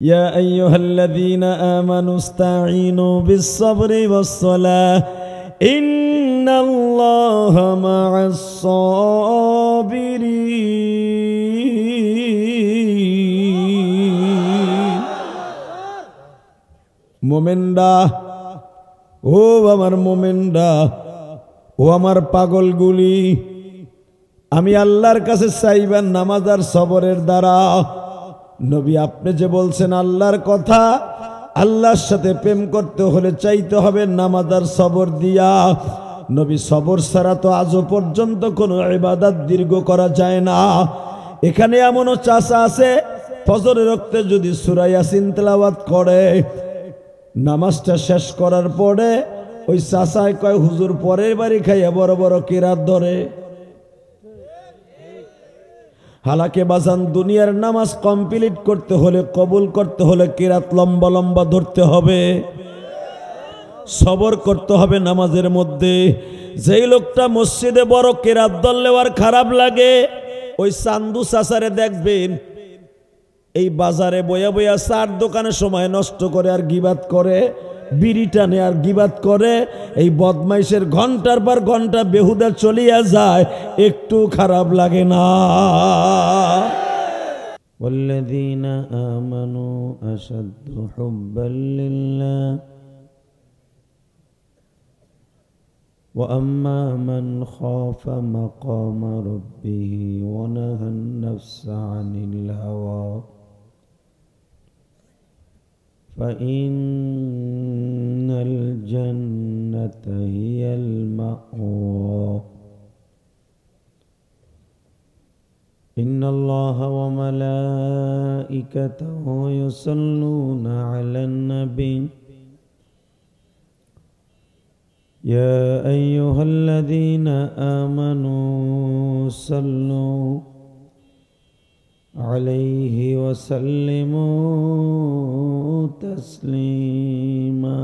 يا أيها الذين آمنوا استعينوا بالصبر والصلاة إن الله مع الصابرين মোমেনরা ও আমার মোমেনরা ও আমার পাগলগুলি আমি আল্লাহর কাছে চাইবেন নামাজ আর সবরের দ্বারা। নবী আপনি যে বলছেন আল্লাহর কথা, আল্লাহর সাথে প্রেম করতে হলে চাইতে হবে নামাজ আর সবর দিয়া। নবী সবর ছাড়া তো আজও পর্যন্ত কোনো ইবাদত দীর্ঘ করা যায় না। এখানে এমনও চাচা আছে ফজরের ওয়াক্তে যদি সূরা ইয়াসিন তেলাওয়াত করে, নামাজটা শেষ করার পরে ওই চাচায় কয় হুজুর পরের বাড়ি খাইয়া বড় বড় কিরাত ধরে। হালাকে বাজান দুনিয়ার নামাজ কমপ্লিট করতে হলে, কবুল করতে হলে কিরাত লম্বা লম্বা ধরতে হবে, সবর করতে হবে নামাজের মধ্যে। যেই লোকটা মসজিদে বড় কিরাত ধরলে আর খারাপ লাগে, ওই চান্দু চাচারে দেখবেন এই বাজারে বয়া বয়া চার দোকানে সময় নষ্ট করে আর গিবাত করে, বিড়ি টানে আর গিবাত করে, এই বদমাইশের ঘন্টার পর ঘন্টা বেহুদা চলিয়া যায়, একটু খারাপ লাগে না। والذين آمنوا أشد حبا لله وأما من خاف مقام ربه ونهى النفس عن الهوى فإن الجنة هي المأوى إن الله وملائكته يصلون على النبي يا أيها الذين آمنوا صلوا عليه وسلموا تسليما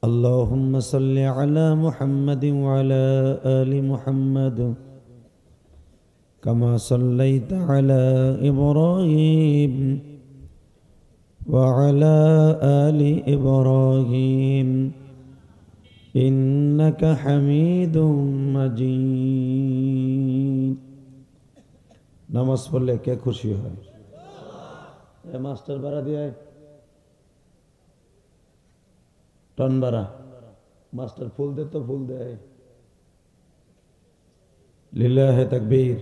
اللهم صل على محمد وعلى آل محمد كما صليت على إبراهيم وعلى آل إبراهيم إنك حميد مجيد নামাজ পড়লে কে খুশি হয়? এ মাস্টার ভাড়া দিয়ে টন ভাড়া, মাস্টার ফুল দে তো ফুল দেয়। লিল্লাহে তাকবীর,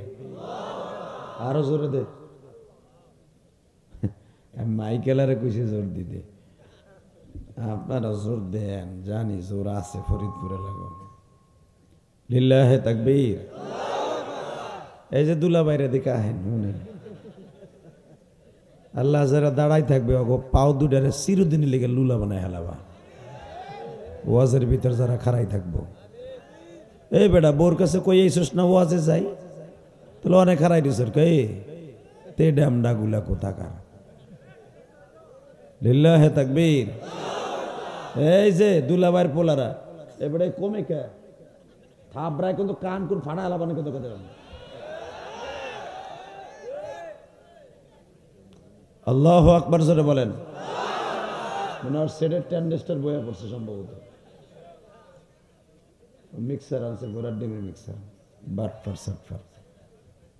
আরো জোরে দে। মাইকেলারে কইছে জোর দিতে, আপনারা জোর দেন, জানি জোর আছে ফরিদপুরে লাগো। লিল্লাহে তাকবীর। এই যে দুলা বাইরে দিকে আহেন, শুনেন আল্লাহ যারা দাঁড়াই থাকবে ওগো পাও দুটারে চিরদিনই লেগে লুলা বানায় হেলাবা। ওয়াজের ভিতর যারা খাড়াই থাকবো, এই বেটা বোর কাছে কই এইসস না ওয়াজে যাই, তাহলে অনেক খাড়াই দিস কে তে ড্যামডা গুলা কোথাকার। লিল্লাহে তাকবীর। এই যে দুলাভাইয়ের পোলারা এবারে কমে কে থাবরায় কিন্তু কান কোন ফাড়া আলাবানি কত কথা। আল্লাহু আকবার জোরে বলেন। ওনার সেটের টেন্ডেস্টার বয়া পড়ছে সম্ভবত, মিক্সার আনছে গোড়ার ডিমের মিক্সার, বাট পার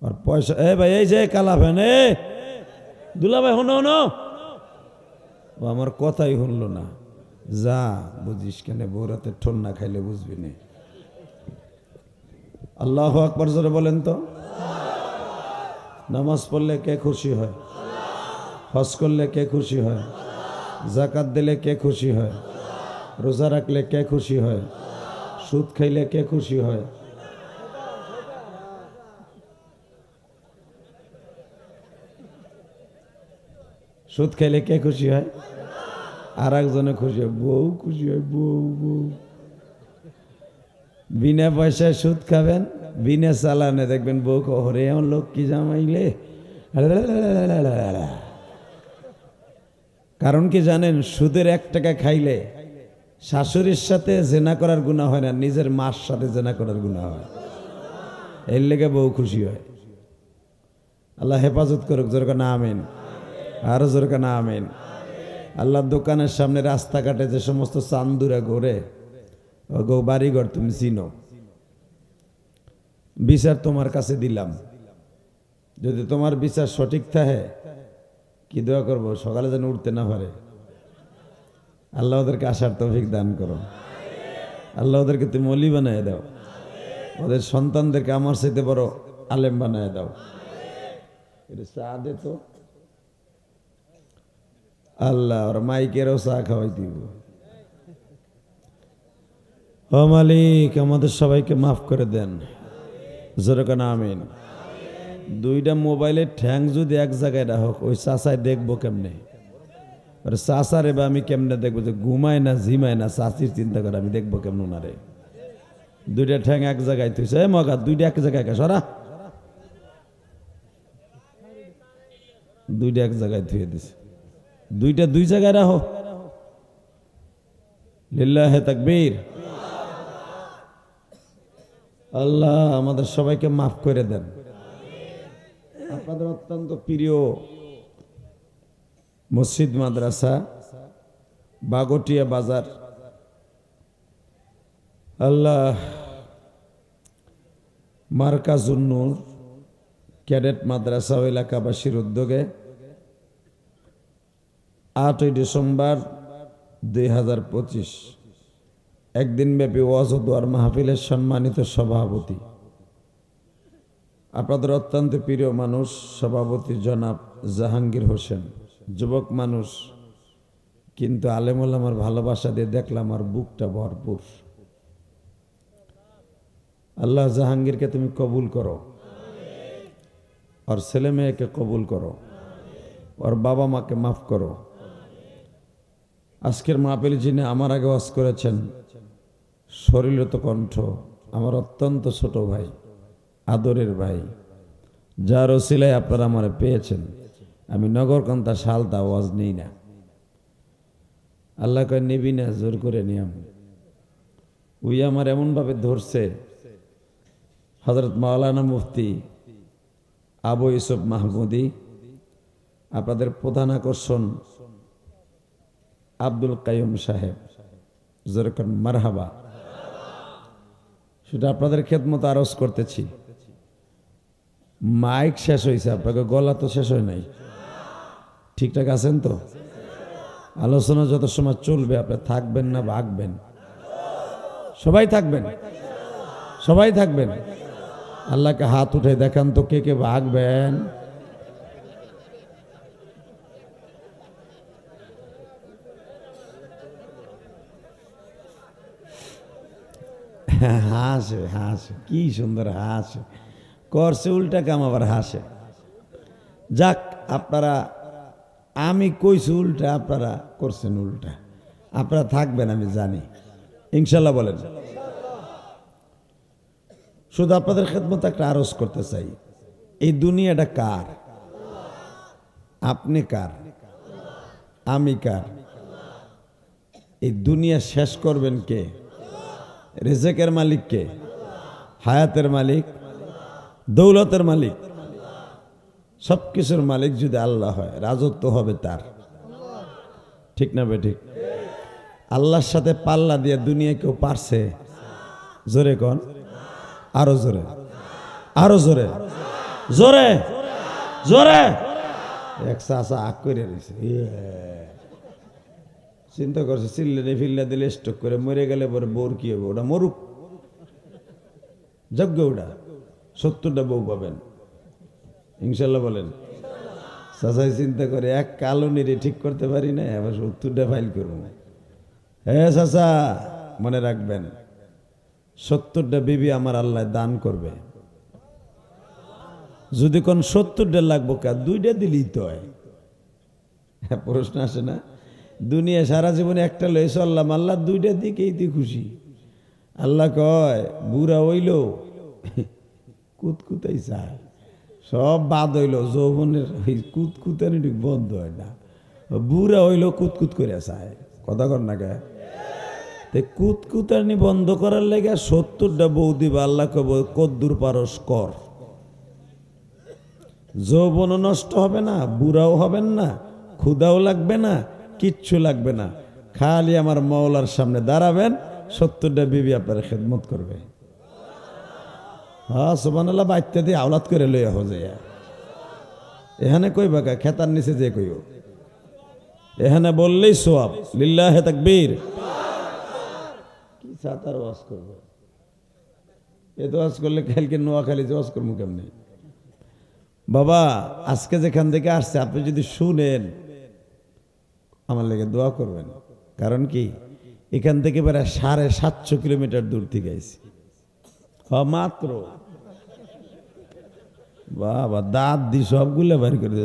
আর পয়সা। এ ভাই এই যে কালা ফ্যান, এ দুলাভাই হনো হনো, ও আমার কথাই শুনলো না। যা বুঝিস কেন, বৌরাতে ঠোন না খাইলে বুঝবি না। আল্লাহু আকবার জোরে বলেন তো। নামাজ পড়লে কে খুশি হয়? হজ করলে কে খুশি হয়? যাকাত দিলে কে খুশি হয়? রোজা রাখলে কে খুশি হয়? সুদ খাইলে কে খুশি হয়? সুদ খাইলে কে খুশি হয়? আর একজনে খুশি হয়, বউ খুশি হয়, বউ বউ। বিনা পয়সায় সুদ খাবেন, বিনা চালানে দেখবেন বউ কহরে এমন লোক কি জামাইলে। কারণ কি জানেন, সুদের 1 টাকা খাইলে শাশুড়ির সাথে জেনা করার গুনাহ হয় না, নিজের মার সাথে জেনা করার গুনাহ হয়। এর লেগে বউ খুশি হয়। আল্লাহ হেফাজত করুক, জোরকা না আমিন, আরো জোরকা না আমিন। আল্লাহ দোকানের সামনে রাস্তাঘাটে যে সমস্ত চান্দুরা ঘোরে, ও গো বাড়িঘর তুমি চিনো, বিচার তোমার কাছে দিলাম। যদি তোমার বিচার সঠিক থাকে, কি দোয়া করবো, সকালে যেন উঠতে না পারে। আল্লাহ ওদেরকে আসার তৌফিক দান করো। আল্লাহ ওদেরকে তুমি অলি বানায় দাও। ওদের সন্তানদেরকে আমার সাথে বড় আলেম বানায় দাও। এটা চা দে তো আল্লাহ, ওর মাইকেরও চা খাওয়াই দিব। ও মালিক, আমাদের সবাইকে মাফ করে দেন, যেরকম আমিন। দুইটা মোবাইলের ঠ্যাং যদি এক জায়গায় রাখো, ওই চাচায় দেখবো কেমনে? চাচারে বা আমি কেমনে দেখবো? যে ঘুমায় না ঝিমায় না, চাচির চিন্তা করে আমি দেখবো কেমন ওনারে? দুইটা ঠ্যাং এক জায়গায় তুইছে, মগা দুইটা এক জায়গায় সরা, দুইটা এক জায়গায় থুয়ে দিছে। দুইটা দুই জায়গায় রাখো। লিল্লাহে তাকবীর। আল্লাহ আমাদের সবাইকে মাফ করে দেন। আপনাদের অত্যন্ত প্রিয় মসজিদ মাদ্রাসা বাগটিয়া বাজার, আল্লাহ মার্কাজুন নূর ক্যাডেট মাদ্রাসা ও এলাকাবাসীর উদ্যোগে 8ই ডিসেম্বর 2025 একদিনব্যাপী ওয়াজ ও দোয়ার মাহফিলের সম্মানিত সভাপতি, আপনাদের অত্যন্ত প্রিয় মানুষ সভাপতি জনাব জাহাঙ্গীর হোসেন। যুবক মানুষ, কিন্তু আলেমুল আমার ভালোবাসা দিয়ে দেখলাম আর বুকটা ভরপুর। আল্লাহ জাহাঙ্গীরকে তুমি কবুল করো, আর ছেলে মেয়েকে কবুল করো, আর বাবা মাকে মাফ করো। আজকের মাহফিল যিনি আমার আগে ওয়াজ করেছেন, শরীরত কণ্ঠ, আমার অত্যন্ত ছোট ভাই, আদরের ভাই, যার ওসিলায় আপনারা আমার পেয়েছেন। আমি নগরকান্তা শালতা ওয়াজ নেই না, আল্লাহ কয় নিবি না, জোর করে নিয়াম। উই আমার এমনভাবে ধরছে, হযরত মাওলানা মুফতি আবু ইউসুফ মাহমুদি, আপনাদের প্রধান আকর্ষণ আব্দুল কাইয়ুম সাহেব, যেরকম মারহাবা। সেটা আপনাদের খেদমত আরজ করতেছি। মাইক শেষ হয়েছে, আপনাকে গলা তো শেষ হয় নাই, ঠিকঠাক আছেন তো? আলোচনা যত সময় চলবে আপনি থাকবেন না ভাগবেন? সবাই থাকবেন, সবাই থাকবেন। আল্লাহকে হাত উঠে দেখান তো কে কে ভাগবেন। হাসে হাসে, কি সুন্দর হাসে, করছে উল্টা কাম আবার হাসে। যাক, আপনারা, আমি কইছি উল্টা, আপনারা করছেন উল্টা। আপনারা থাকবেন আমি জানি, ইনশাল্লাহ বলেন। শুধু আপনাদের খেদমত একটা আরজ করতে চাই, এই দুনিয়াটা কার? আপনি কার? আমি কার? এই দুনিয়া শেষ করবেন কে? রিজেকের মালিক কে? হায়াতের মালিক, দৌলতের মালিক, সবকিছুর মালিক যদি আল্লাহ হয়, রাজত্ব হবে তার। ঠিক না বেঠিক? আল্লাহর সাথে পাল্লা দিয়ে দুনিয়া কেউ পারছে? জোরে কোন, আরো জোরে, আরো জোরে, জোরে জোরে। এক চাষা আগ করে রয়েছে, চিন্তা করছে চিল্লে ফিল্লা দিলে স্টক করে মরে গেলে পরে বউর কি হবে? ওটা মরুক, যজ্ঞ, ওটা 70টা বউ পাবেন ইনশাল্লাহ বলেন। চাচাই চিন্তা করে এক কালনিরে ঠিক করতে পারি না, আবার 70টা ফাইল করবো। হ্যাঁ চাচা, মনে রাখবেন 70টা বিবি আমার আল্লাহ দান করবে। যদি কোন 70টা লাগবো কা, 2টা দিলেই তো হয়। প্রশ্ন আসে না? দুনিয়া সারা জীবনে একটা লয়ে চললাম, আল্লাহ 2টা দিকেই তুই খুশি। আল্লাহ কয় বুড়া হইল কুতকুতাই চায়, সব বাদ হইল, যৌবনের কুতকুতানি বন্ধ হয় না। বুড়া হইল কুতকুত করে চায়, কথা কর না কে? কুতকুতানি বন্ধ করার লেগে 70টা বউ দিবা। আল্লাহ কব কদ্দুর পারস কর। যৌবনও নষ্ট হবে না, বুড়াও হবেন না, ক্ষুধাও লাগবে না, কিচ্ছু লাগবে না। খালি আমার মওলার সামনে দাঁড়াবেন, 70টা বিবি আপনার খেদমত করবে। হ্যাঁ সুবহানাল্লাহ, বাচ্চা দিয়ে আওলাদ করে লইয়া হয়ে এখানে কইবা কা খেতার নিচে যে কইও, এখানে বললেই সোয়াব। লিল্লাহে তাকবীর। কি সাতার ওয়াজ করবে, এ তো ওয়াজ করলে কালকে নোয়াখালী যে ওয়াজ করবো কেমনি? বাবা আজকে যেখান থেকে আসছে আপনি যদি শুনেন, আমার লেগে দোয়া করবেন। কারণ কি, এখান থেকে প্রায় 750 কিলোমিটার দূর থেকে আইছি মাত্র। বাবা দাঁত দি সবগুলো বাইর করে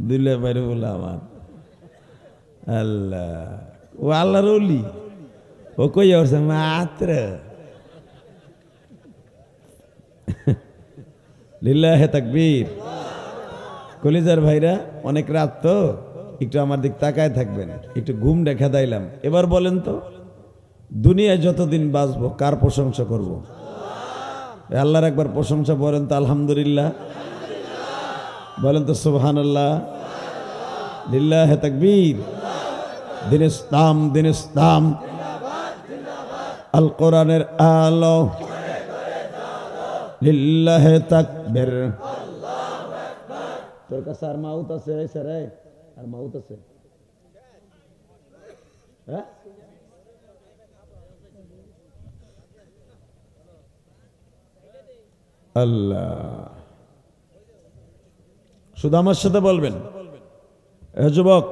দিলে বাইরে বলে আমার আল্লাহ, ও আল্লাহর ওলি, ও কই আসছে মাত্র। লিল্লাহে তাকবীর। কলিজার ভাইরা, অনেক রাত তো, একটু আমার দিক তাকায় থাকবেন, একটু ঘুম দেখা দাইলাম। এবার বলেন তো, দুনিয়ায় যতদিন বাঁচবো কার প্রশংসা করব? আল্লাহর একবার প্রশংসা বলেন তো আলহামদুলিল্লাহ, বলেন তো সুবহানাল্লাহ। লিল্লাহে তাকবীর। দিন ইসলাম, দিন ইসলাম, আল কোরআনের আলো। লিল্লাহে তাকবীর। তোর কাছে আর মাউত আছে? আর মাউত আছে? হ্যাঁ, আল্লাহ। শুধু আমার সাথে বলবেন, এ যুবক,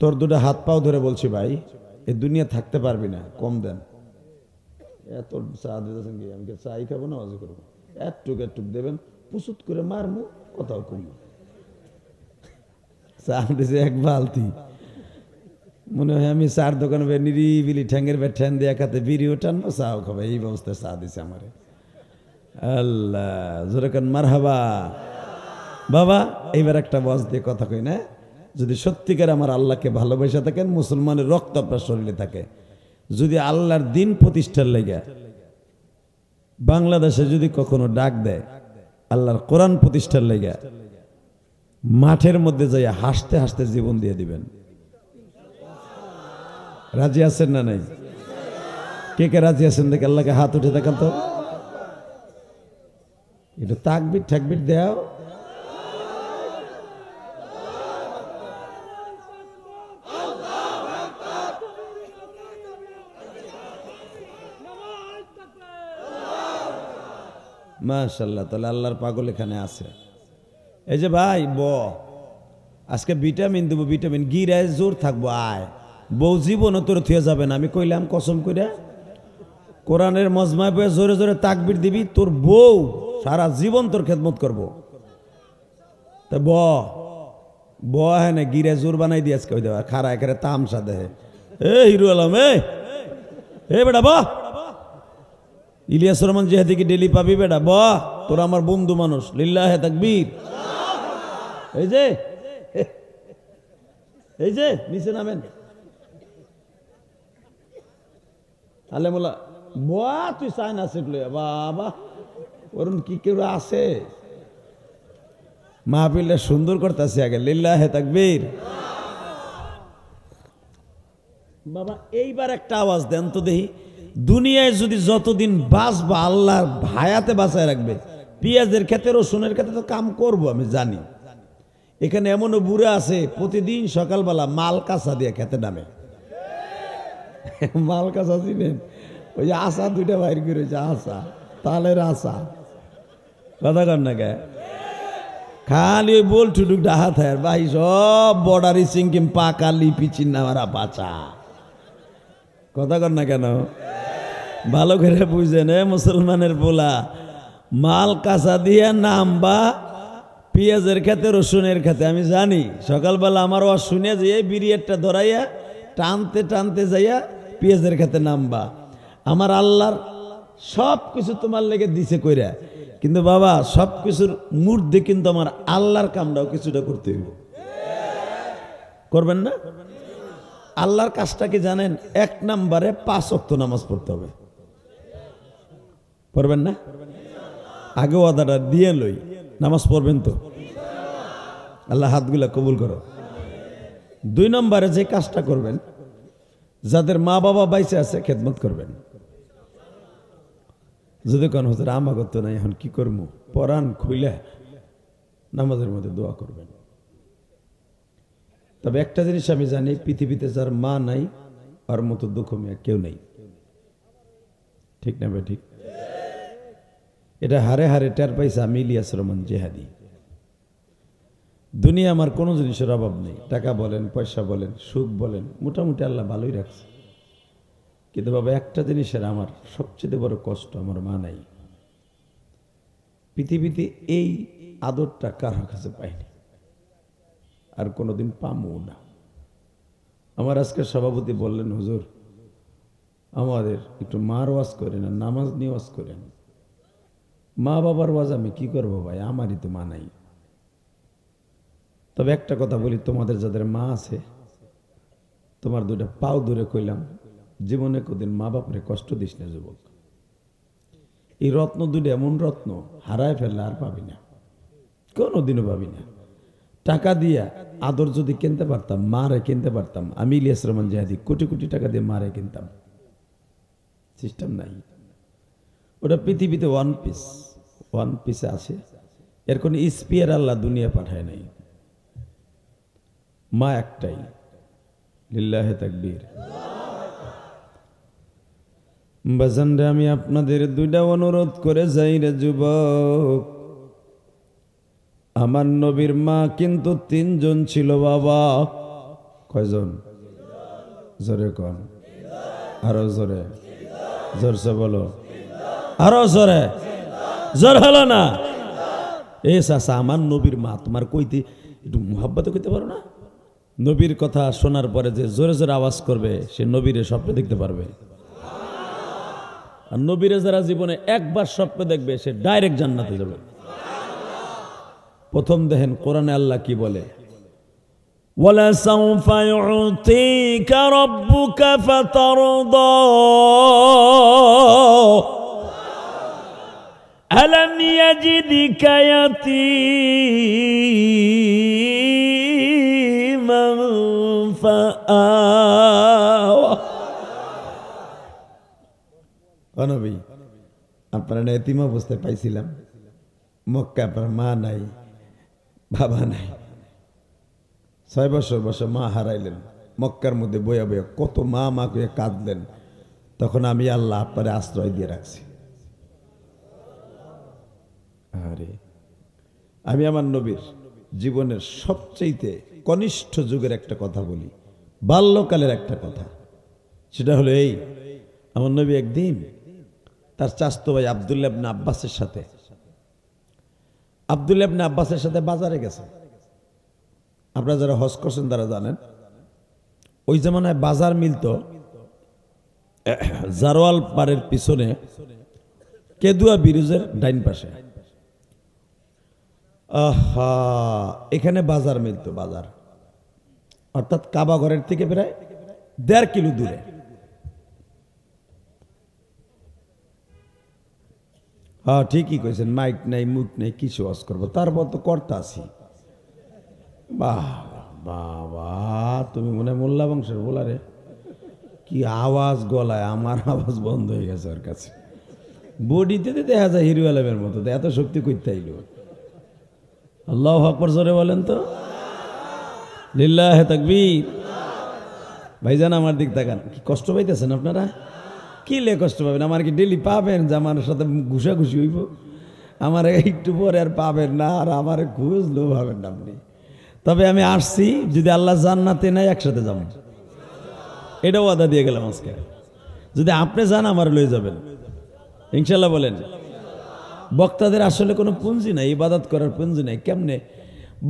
তোর দুটো হাত পাও ধরে বলছি ভাই, এই দুনিয়া থাকতে পারবি না, কম দেন। এত চা দিতেছেন কি, আমি চাই খাবো না অজু করবো? একটুক একটুক দেবেন, পুসুত করে মারমু, কোথাও কমবো। চা দিছে এক বালতি, মনে হয় আমি চার দোকানে নিরিবিলি ঠ্যাঙ্গের বের ঠ্যান দিয়ে একাতে বিড়িও টানবো, চাও খাবো, এই ব্যবস্থায় চা দিছে আমারে। আল্লাহ জোরে কান মারহাবা। বাবা এইবার একটা ওয়াজ দিয়ে কথা কই না, যদি সত্যিকার আমার আল্লাহকে ভালোবাসা থাকেন, মুসলমানের রক্ত আপনার শরীরে থাকে, যদি আল্লাহর দিন প্রতিষ্ঠার লেগে বাংলাদেশে যদি কখনো ডাক দেয় আল্লাহর কোরআন প্রতিষ্ঠার লেগে, মাঠের মধ্যে যাইয়া হাসতে হাসতে জীবন দিয়ে দিবেন। রাজি আছেন না নাই? কে কে রাজি আছেন দেখে আল্লাহকে হাত উঠে দেখান তো, একটু তাকবীর ঠাকবীর দেও। মাশাআল্লাহ, তাহলে আল্লাহর পাগল এখানে আছে। এই যে ভাই আজকে ভিটামিন দেবো, ভিটামিন গিরায় জোর থাকবো, আয় বউ জীবনও তোর থুয়ে যাবে না, আমি কইলাম কসম করে। কোরআনের মজমায় বয়ে জোরে জোরে তাকবীর দিবি, তোর বউ সারা জীবন তোর খেদমত করবো। তা হ্যাঁ না, গিরায় জোর বানাই দিয়ে আজকে দেওয়া খারা এখানে তামসা দেহে। এ হিরু আলম, এ বেটা ইলিয়াস রহমান যেহেতু ডেলি পাবি বেটা, তোর আমার বন্ধু মানুষ। লিল্লাহে তাকবীর। এই যে নিচে নামেন, আলেমুল্লাহ তুই চাই না শিখলে বাবা, ওরম কি কেউ আছে? মাহফিলটা সুন্দর করতেছে আগে। লিল্লাহে তাকবীর। বাবা এইবার একটা আওয়াজ দেন তো দেখি, দুনিয়ায় যদি যতদিন বাঁচবা আল্লাহর হায়াতে বাঁচায় রাখবে, পেঁয়াজের ক্ষেতে রসুনের ক্ষেতে তো কাম করবো আমি জানি। এখানে এমনও বুড়া আছে প্রতিদিন সকালবেলা মাল কাঁচা দিয়ে খেতে নামে। মাল কাঁচা চিনেন? ওই যে আশা দুইটা বাইর করেছে, আশা তালের আশা, কথা কর না কে? খালি ওই বল ঠুটুক ডাহা থায় ভাই, সব বর্ডারি সিংকিম পাকা লিপি চিন্নামারা বাঁচা, কথা কর না কেন? ভালো করে বুঝেন মুসলমানের পোলা, মাল কাঁচা দিয়ে নামবা পেঁয়াজের খেতে রসুনের খেতে। আমি জানি সকালবেলা আমার ওয়াজ শুনে যে বিড়িয়ারটা ধরাইয়া টানতে টানতে যাইয়া পেঁয়াজের খেতে নামবা। আমার আল্লাহর সব কিছু তোমার লেগে দিছে কইরা, কিন্তু বাবা সব কিছুর মূর্ধে কিন্তু আমার আল্লাহর কামটাও কিছুটা করতে হইব। করবেন না? আল্লাহর কাজটা কি জানেন? 1 নম্বরে 5 ওয়াক্ত নামাজ পড়তে হবে। পড়বেন না? আগে ওয়াদাটা দিয়ে লই, নামাজ পড়বেন তো? আল্লাহ হাতগুলা কবুল করো। 2 নম্বরে যে কাজটা করবেন, যাদের মা বাবা বাইচে আছে খেদমত করবেন। যদি কোন হুজুর আমাকে তো নাই, এখন কি করবো? পরাণ খুইলে নামাজের মধ্যে দোয়া করবেন। তবে একটা জিনিস আমি জানি, পৃথিবীতে যার মা নাই আর মতো দুঃখ মেয়ে কেউ নেই। ঠিক না ভাই? ঠিক। এটা হারে হারে টের পাইছে আমি ইলিয়াস রহমান জেহাদি। দুনিয়া আমার কোনো জিনিসের অভাব নেই, টাকা বলেন, পয়সা বলেন, সুখ বলেন, মোটামুটি আল্লাহ ভালোই রাখছে। কিন্তু বাবা একটা জিনিসের আমার সবচেয়ে বড় কষ্ট, আমার মা নাই। পৃথিবীতে এই আদরটা কারোর কাছে পাইনি, আর কোনোদিন পামও না। আমার আজকের সভাপতি বললেন, হুজুর আমাদের একটু মার ওয়াজ করেন আর নামাজ নিয়ে ওয়াজ করেন। মা বাবার ওয়াজ আমি কি করবো ভাই, আমারই তো মা নাই। তবে একটা কথা বলি, তোমাদের যাদের মা আছে, তোমার 2টা পাও দূরে কইলাম, জীবনে কোনদিন মা বাপরে কষ্ট দিস না যুবক। এই রত্ন 2টা এমন রত্ন, হারায় ফেললে আর পাবি না, কোনোদিনও পাবি না। টাকা দিয়া আদর যদি কিনতে পারতাম, মারে কিনতে পারতাম, আমি ইলিয়াস রহমান জেহাদি কোটি কোটি টাকা দিয়ে মারে কিনতাম। সিস্টেম নাই। ওটা পৃথিবীতে ওয়ান পিসে আছে, এর কোন স্পিয়ার আল্লাহ দুনিয়া পাঠায় নাই। মা একটাই। লিল্লাহে তাকবীর। বাজানরে আমি আপনাদের 2টা অনুরোধ করে যাই রে যুবক, আমার নবীর মা কিন্তু 3 জন ছিল বাবা। কয়জন? জোরে কন, আরো জোরে, জোরসে বলো, আরো জোরে। জোর হলো না? এ চাচা, আমার নবীর মা, তোমার কইতে একটু মুহাব্বতে কইতে পারো না? নবীর কথা শোনার পরে যে জোরে জোরে আওয়াজ করবে, সে নবীরে স্বপ্নে দেখতে পারবে। আর নবীরে যারা জীবনে একবার স্বপ্নে দেখবে, সে ডাইরেক্ট জান্নাতে যাবে। প্রথম দেখেন কোরআনে আল্লাহ কি বলে, ওয়ালা সাউফা ইউতিকা রাব্বুকা ফাতারদা আলাম ইয়াজিদিকা ইয়াতীমান ফাআওয়া। ও নবী, আপনারা এতিম অবস্থায় পাইছিলাম, মক্কা আপনার মা নাই, বাবা নাই, 6 বছর বয়সে মা হারাইলেন, মক্কার মধ্যে বইয়া বইয়া কত মা মা করে কাঁদলেন। তখন আমি আল্লাহ আপনারে আশ্রয় দিয়ে রাখছি। আরে আমি আমার নবীর জীবনের সবচেয়ে কনিষ্ঠ যুগের একটা কথা বলি, বাল্যকালের একটা কথা। সেটা হলো এই, আমার নবী একদিন তার চাচতো ভাই আব্দুল্লাহ ইবনে আব্বাসের সাথে বাজারে গেছে। আপনারা যারা হজ করছেন তারা জানেন, ওই জামানায় বাজার মিলত জারোয়াল পাড়ের পিছনে কেদুয়া ব্রিজের ডাইন পাশে। এখানে বাজার মিলত, বাজার অর্থাৎ কাবা ঘরের থেকে প্রায় 1.5 কিলো দূরে। হ্যাঁ ঠিকই কইছেন, মাইক নাই, মুখ নাই, কিছু ওয়াজ করবো, তারপর তো করতে আসি। বাহ বাবা, তুমি মনে হয় মোল্লা বংশের বলারে, কি আওয়াজ গলায়, আমার আওয়াজ বন্ধ হয়ে গেছে ওর কাছে। বডিতে দেখা যায় হিরো আলমের মতো, এত শক্তি করতে আইল। আল্লাহু আকবার জোরে বলেন তো, লিল্লাহে তাকবীর। ভাইজান আমার দিক তাকান, কি কষ্ট পাইতেছেন আপনারা? কি লে কষ্ট পাবেন? আমার কি ডেলি পাবেন যে আমার সাথে ঘুষাঘুষি হইব? আমার একটু পরে আর পাবেন না, আর আমার খুঁজলেও পাবেন না আপনি। তবে আমি আসছি, যদি আল্লাহ জান্নাতে নাই একসাথে যাব, এটাও ওয়াদা দিয়ে গেলাম আজকে। যদি আপনি যান আমার লয়ে যাবেন ইনশাল্লাহ। বলেন, বক্তাদের আসলে কোনো পুঁজি নাই, ইবাদত করার পুঁজি নাই। কেমনে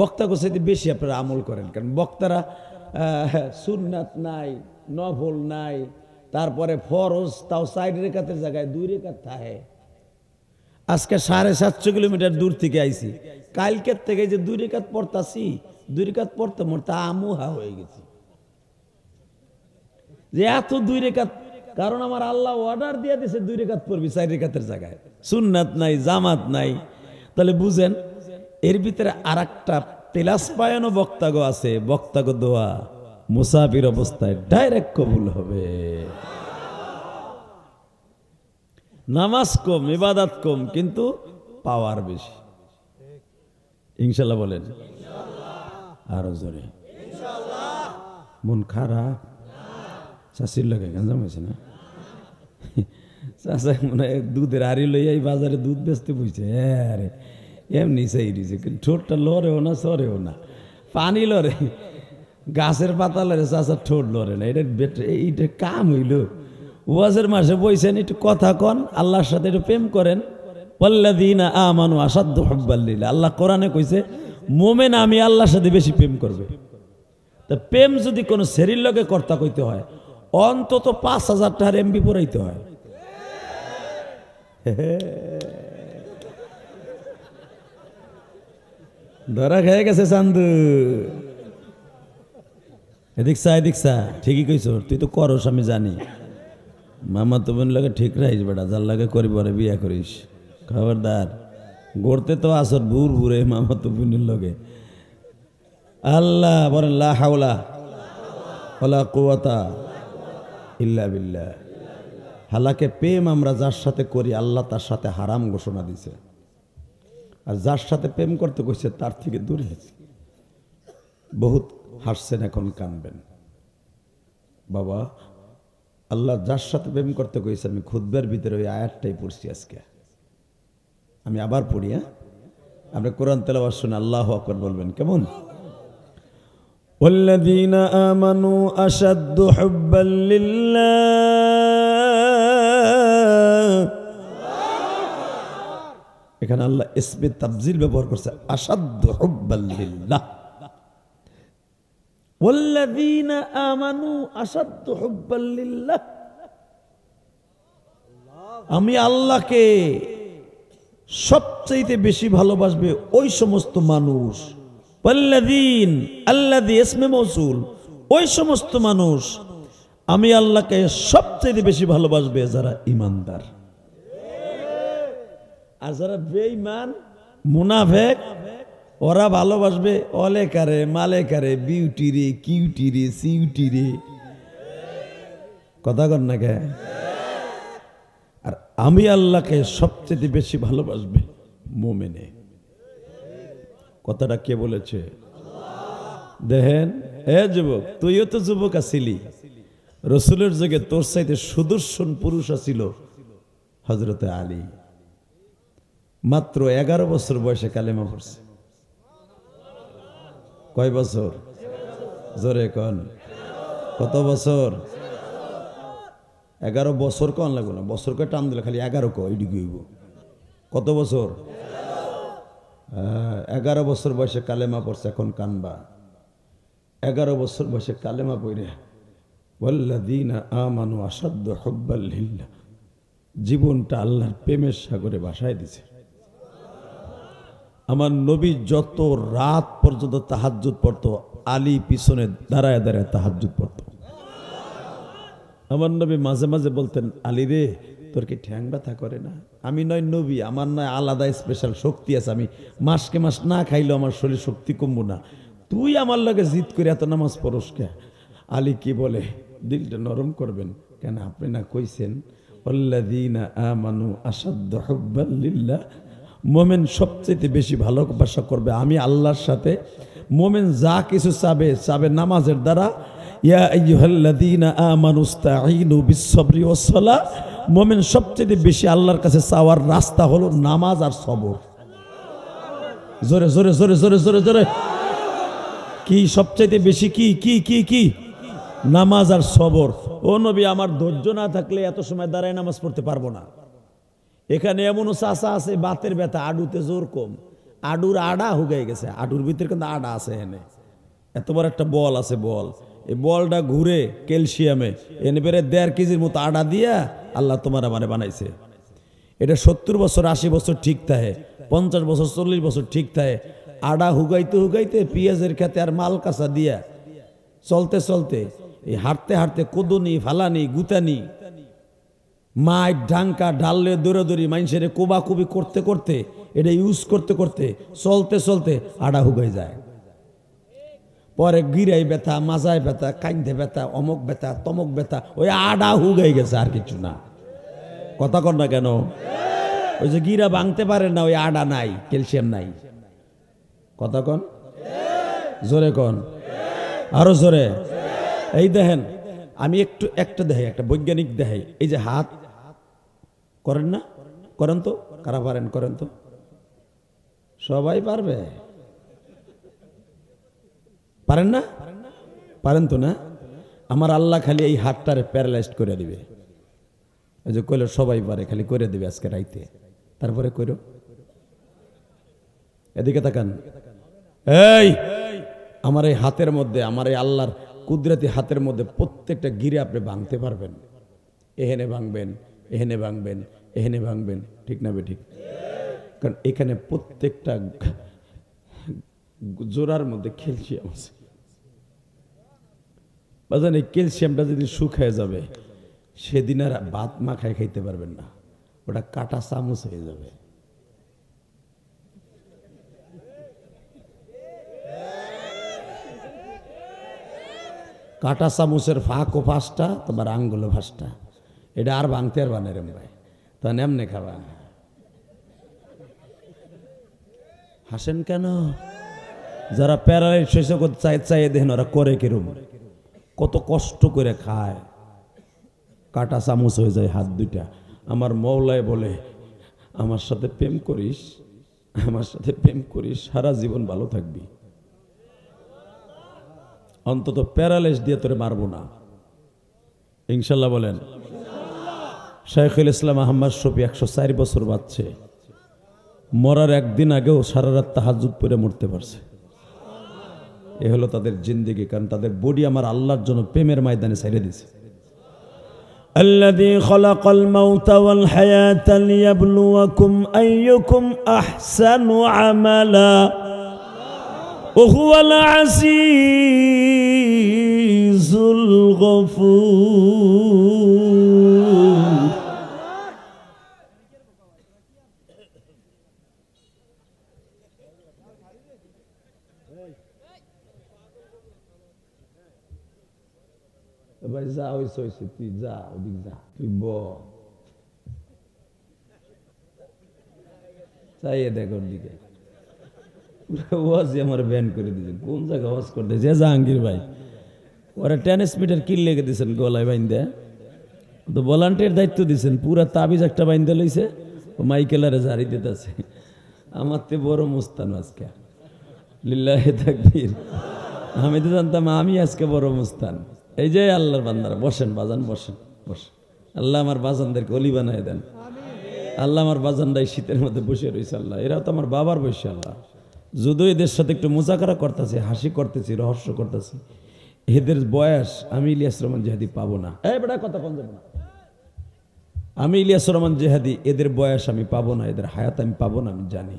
বক্তা কোথায় বেশি আপনারা আমল করেন? কারণ বক্তারা সুন্নাত নাই, নফল নাই, তারপরে ফরজ তাও 4 রেখাতের জায়গায় 2 রেখাত থাকে। আজকে 750 কিলোমিটার দূর থেকে আইছি, কালকের থেকে যে 2 রেখাত পড়তাছি, 2 রেখাত পড়তে আমুহা হয়ে গেছি। যে এত 2 রেখাত কারণ আমার আল্লাহ অর্ডার দিয়ে দিছে 2 রাকাত পড়বি 4 রাকাতের জায়গায়, সুন্নাত নাই, জামাত নাই। তাহলে বুঝেন এর ভিতরে আরেকটা তেলাস পায়ানো বক্তাগো আছে, বক্তাগো দোয়া মুসাফির অবস্থায় ডাইরেক্ট কবুল হবে। নামাজ কম, ইবাদত কম, কিন্তু পাওয়ার বেশি। ইনশাল্লাহ বলেন, আরো জোরে। মন খারাপ, চাষির লোকে গঞ্জাম হয়েছে না? চাষা মনে হয় দুধের আড়ি লইয়াই বাজারে দুধ বেচতে বুঝছে। আরে এমনি সেই দিছে, ঠোঁটটা লড়েও না, সরেও না, পানি লড়ে, গাছের পাতা লড়ে, চাষার ঠোঁট লড়ে না। এইটা কাম হইল। ওয়াজের মাসে বইছেন, একটু কথা কন, আল্লাহর সাথে একটু প্রেম করেন। ওয়াল্লাযীনা আমানু আশাদ্দু হুব্বাল লিল্লাহ। আল্লাহ কোরআনে কইছে মুমিন আমি আল্লাহর সাথে বেশি প্রেম করবে। তা প্রেম যদি কোনো শরীর লগে কর্তা কইতে হয়, অন্তত 5,000 টাকার এমবি পড়াইতে হয়। ধরা খেয়ে গেছে চান্দু। এদিকসা ঠিকই কইছ, তুই তো করস আমি জানি। মামা তো বোন লাগে ঠিক রাখিস বেটা, যার লাগে করি পরে বিয়া করিস, খবরদার। গড়তে তো আসর ভুর ভুরে মামা তো বোনের লগে। আল্লাহ বলেন লা হাওলা ওয়ালা কুওয়াতা ইল্লা বিল্লাহ। হালাকে প্রেম আমরা যার সাথে করি আল্লাহ তার সাথে হারাম ঘোষণা দিছে, আর যার সাথে প্রেম করতে কইছে তার থেকে দূরে আছে। বহুত হাসছেন, এখন কানবেন। বাবা আল্লাহ যার সাথে প্রেম করতে কইছে, আমি খুতবার ভিতরে ওই আয়াতটাই পড়ছি আজকে। আমি আবার পড়ি, হ্যাঁ? আপনি কোরআন তেলাওয়াত শুনে আল্লাহু আকবার বলবেন, কেমন? ওয়াল্লাযীনা আমানু আশাদ্দু হুব্বাল লিল্লাহ। এখানে আল্লাহ ইসমে তাফজিল ব্যবহার করছে, আশাদ্দু হুব্বাল লিল্লাহ। ওয়াল্লাযীনা আমানু আশাদ্দু হুব্বাল লিল্লাহ। আমি আল্লাহকে সবচেয়ে বেশি ভালোবাসবে ওই সমস্ত মানুষ, ওয়াল্লাযীন আল্লাযী ইসমে মাউসুল, ওই সমস্ত মানুষ আমি আল্লাহকে সবচেয়ে বেশি ভালোবাসবে যারা ঈমানদার। আর যারা বেঈমান মুনাফিক, ওরা ভালোবাসবে অলেকারে, মালেকারে, বিউটিরে, কিউটিরে, সিউটিরে। কথা কন না কে? আর আমি আল্লাহকে সবচেয়ে বেশি ভালোবাসবে মুমিনে। কথাটা কে বলেছে? দেখেন, এ যুবক, তুইও তো যুবক আছিলি। রসুলের যুগে তোর চাইতে সুদর্শন পুরুষ আছিল হযরতে আলী। মাত্র 11 বছর বয়সে কালেমা পড়ছে। কয় বছর? জোরে কন, কত বছর? 11 বছর কন লাগবে না, বছর কয় টান দিলে খালি 11 কয় হইব। কত বছর? 11 বছর বয়সে কালেমা পড়ছে। এখন কানবা। 11 বছর বয়সে কালেমা পড়ে ওয়াল্লাযীনা আমানু আশাদ্দু হুব্বাল লিল্লাহ, জীবনটা আল্লাহর প্রেমের সাগরে ভাসায় দিছে। আমার নবী যত রাত পর্যন্ত তাহাজ্জুদ পড়তো, আলী পিছনে দাঁড়ায় দাঁড়ায় তাহাজ্জুদ পড়তো। আমার নবী মাঝে মাঝে বলতেন, আলী রে তোর কি ঠ্যাং ব্যথা করে না? আমি নয় নবী, আমার নয় আলাদা স্পেশাল শক্তি আছে, আমি মাসকে মাস না খাইলেও আমার শরীর শক্তি কমবো না, তুই আমার লগে জিদ করে এত নামাজ পড়স কে? আলী কি বলে, দিলটা নরম করবেন কেন, আপনি না কইছেন ওয়াল্লাযীনা আমানু আশাদ্দু হুব্বাল লিল্লাহ, মোমেন সবচেয়ে বেশি ভালোবাসা করবে আমি আল্লাহর সাথে। মোমেন যা কিছু চাবে চাবে নামাজের দ্বারা। ইয়া আইয়ুহাল্লাযীনা আমানু ইসতাঈনু বিস-সাবরি ওয়াস-সালাহ। মোমেন সবচেয়ে বেশি আল্লাহর কাছে চাওয়ার রাস্তা হলো নামাজ আর সবর। জোরে জোরে জোরে জোরে জোরে জোরে। কি সবচেয়ে বেশি? কি কি কি কি? নামাজ আর সবর। ও নবী, আমার ধৈর্য না থাকলে এত সময় দাঁড়ায় নামাজ পড়তে পারবো না। এখানে এমনও চাষা আছে বাতের ব্যথা, আডুতে জোর কম, আডুর আডা হুগাই গেছে, আডুর ভিতরে কিন্তু আডা আছে। এনে এত বড় একটা বল আছে, বল, এই বলটা ঘুরে ক্যালসিয়ামে এনে বেড়ে 1.5 কেজির মতো আডা দিয়া আল্লাহ তোমার মানে বানাইছে। এটা 70 বছর 80 বছর ঠিক থাকে, 50 বছর 40 বছর ঠিক থাকে। আডা হুগাইতে হুগাইতে পেঁয়াজের খেতে আর মাল কাঁচা দিয়া চলতে চলতে এই হাঁটতে হাঁটতে কোদনি ফালানি গুতানি মাইক ঢাঙ্কা ডাললে দৌড়াদৌড়ি মানুষের কোবাকুবি করতে করতে এটা ইউজ করতে করতে চলতে চলতে আড়া হুগাই যায়। পরে গিরাই ব্যথা, মাজায় ব্যথা, কাইন্দে ব্যথা, অমক ব্যথা, তমক ব্যথা, ওই আড়া হুগাই গেছে, আর কিছু না। কথা কন না কেন? ওই যে গিরা ভাঙতে পারেন না, ওই আড়া নাই, ক্যালসিয়াম নাই। কথা কন, জোরে কন, আরো জোরে। এই দেখেন, আমি একটা দেখাই, একটা বৈজ্ঞানিক দেখাই। এই যে হাত করেন না, করেন তো, কারা পারেন করেন তো? সবাই পারবে? পারেন না? পারেন তো না? আমার আল্লাহ খালি এই হাতটারে প্যারালাইজড করে দিবে। এই যে কইলো সবাই পারে, খালি করে দিবে আজকে রাইতে, তারপরে কইরো। এদিকে তাকান। এই আমার এই হাতের মধ্যে, আমার এই আল্লাহর কুদরতি হাতের মধ্যে প্রত্যেকটা গিরে আপনি ভাঙতে পারবেন। এহেনে ভাঙবেন, এহেনে ভাঙবেন, এহেনে ভাঙবেন, ঠিক না বেঠিক? কারণ এখানে প্রত্যেকটা জোড়ার মধ্যে ক্যালসিয়াম আছে। বাজান, এই ক্যালসিয়ামটা যদি শুকায় যাবে, সেদিন আর ভাত মাখায় খাইতে পারবেন না, ওটা কাটা চামচ হয়ে যাবে। কাটা চামচের ফাঁকও ফাঁসটা, তোমার আঙ্গুলো ফাঁসটা, এটা আর ভাঙতে আর বানে রে ভাই, তা এমনি খাবা। হাসেন কেন? যারা প্যারালাইসিস চাই দেখেন ওরা করে কিরম, কত কষ্ট করে খায়, কাটা চামচ হয়ে যায় হাত দুইটা। আমার মওলায় বলে, আমার সাথে প্রেম করিস, আমার সাথে প্রেম করিস, সারা জীবন ভালো থাকবি, অন্তত প্যারালাইস দিয়ে তোরে মারবো না, ইনশাল্লাহ বলেন। শাইখুল ইসলাম আহমদ শফি 104 বছর বাঁচছে, মরার একদিন আগেও সারা রাত তাহাজ্জুদ পড়ে মরতে পারছে। এ হলো তাদের জিন্দেগি, কারণ তাদের বডি আমার আল্লাহর জন্য প্রেমের ময়দানে ছেড়ে দিয়েছে। الذي خلق الموت والحياة ليبلوكم أيكم أحسن عملا وهو العزيز الغفور. ভাই যা হয়েছে হয়েছে, তুই যা, ওদিক যা, তুই চাইয়ে দেখ ওর দিকে। ওয়াজ আমার ব্যান করে দিয়েছেন, কোন জায়গায় ওয়াজ করতে যে জাহাঙ্গীর ভাই, ওরা ট্রান্সমিটার কিল লেগে দিয়েছেন গলায় বাইন্দে, তো ভলান্টিয়ার দায়িত্ব দিয়েছেন, পুরা তাবিজ একটা বাইন্দে লইছে, ও মাইকেলারে জারি দিতেছে। আমার তে বড় মুস্তান আজকে, লিল্লাহি তাকবীর। আমি তো জানতাম আমি আজকে বড় মুস্তান। এই যে আল্লাহর বান্দারা বসেন, বাজান বসেন, বসেন। আল্লাহ আমার বাজানদেরকে অলি বানায় দেন। আল্লাহ আমার বাজানরাই শীতের মধ্যে বসে রয়েছে। আল্লাহ, এরাও তো আমার বাবার বসে। আল্লাহ, যদিও এদের সাথে একটু মোজাকারা করতেছি, হাসি করতেছি, রহস্য করতেছি, এদের বয়স আমি ইলিয়াস রহমান জেহাদি পাবো না। এই বেটা কথা কম যাবে না। আমি ইলিয়াস রহমান জেহাদি, এদের বয়স আমি পাবো না, এদের হায়াত আমি পাবো না, আমি জানি।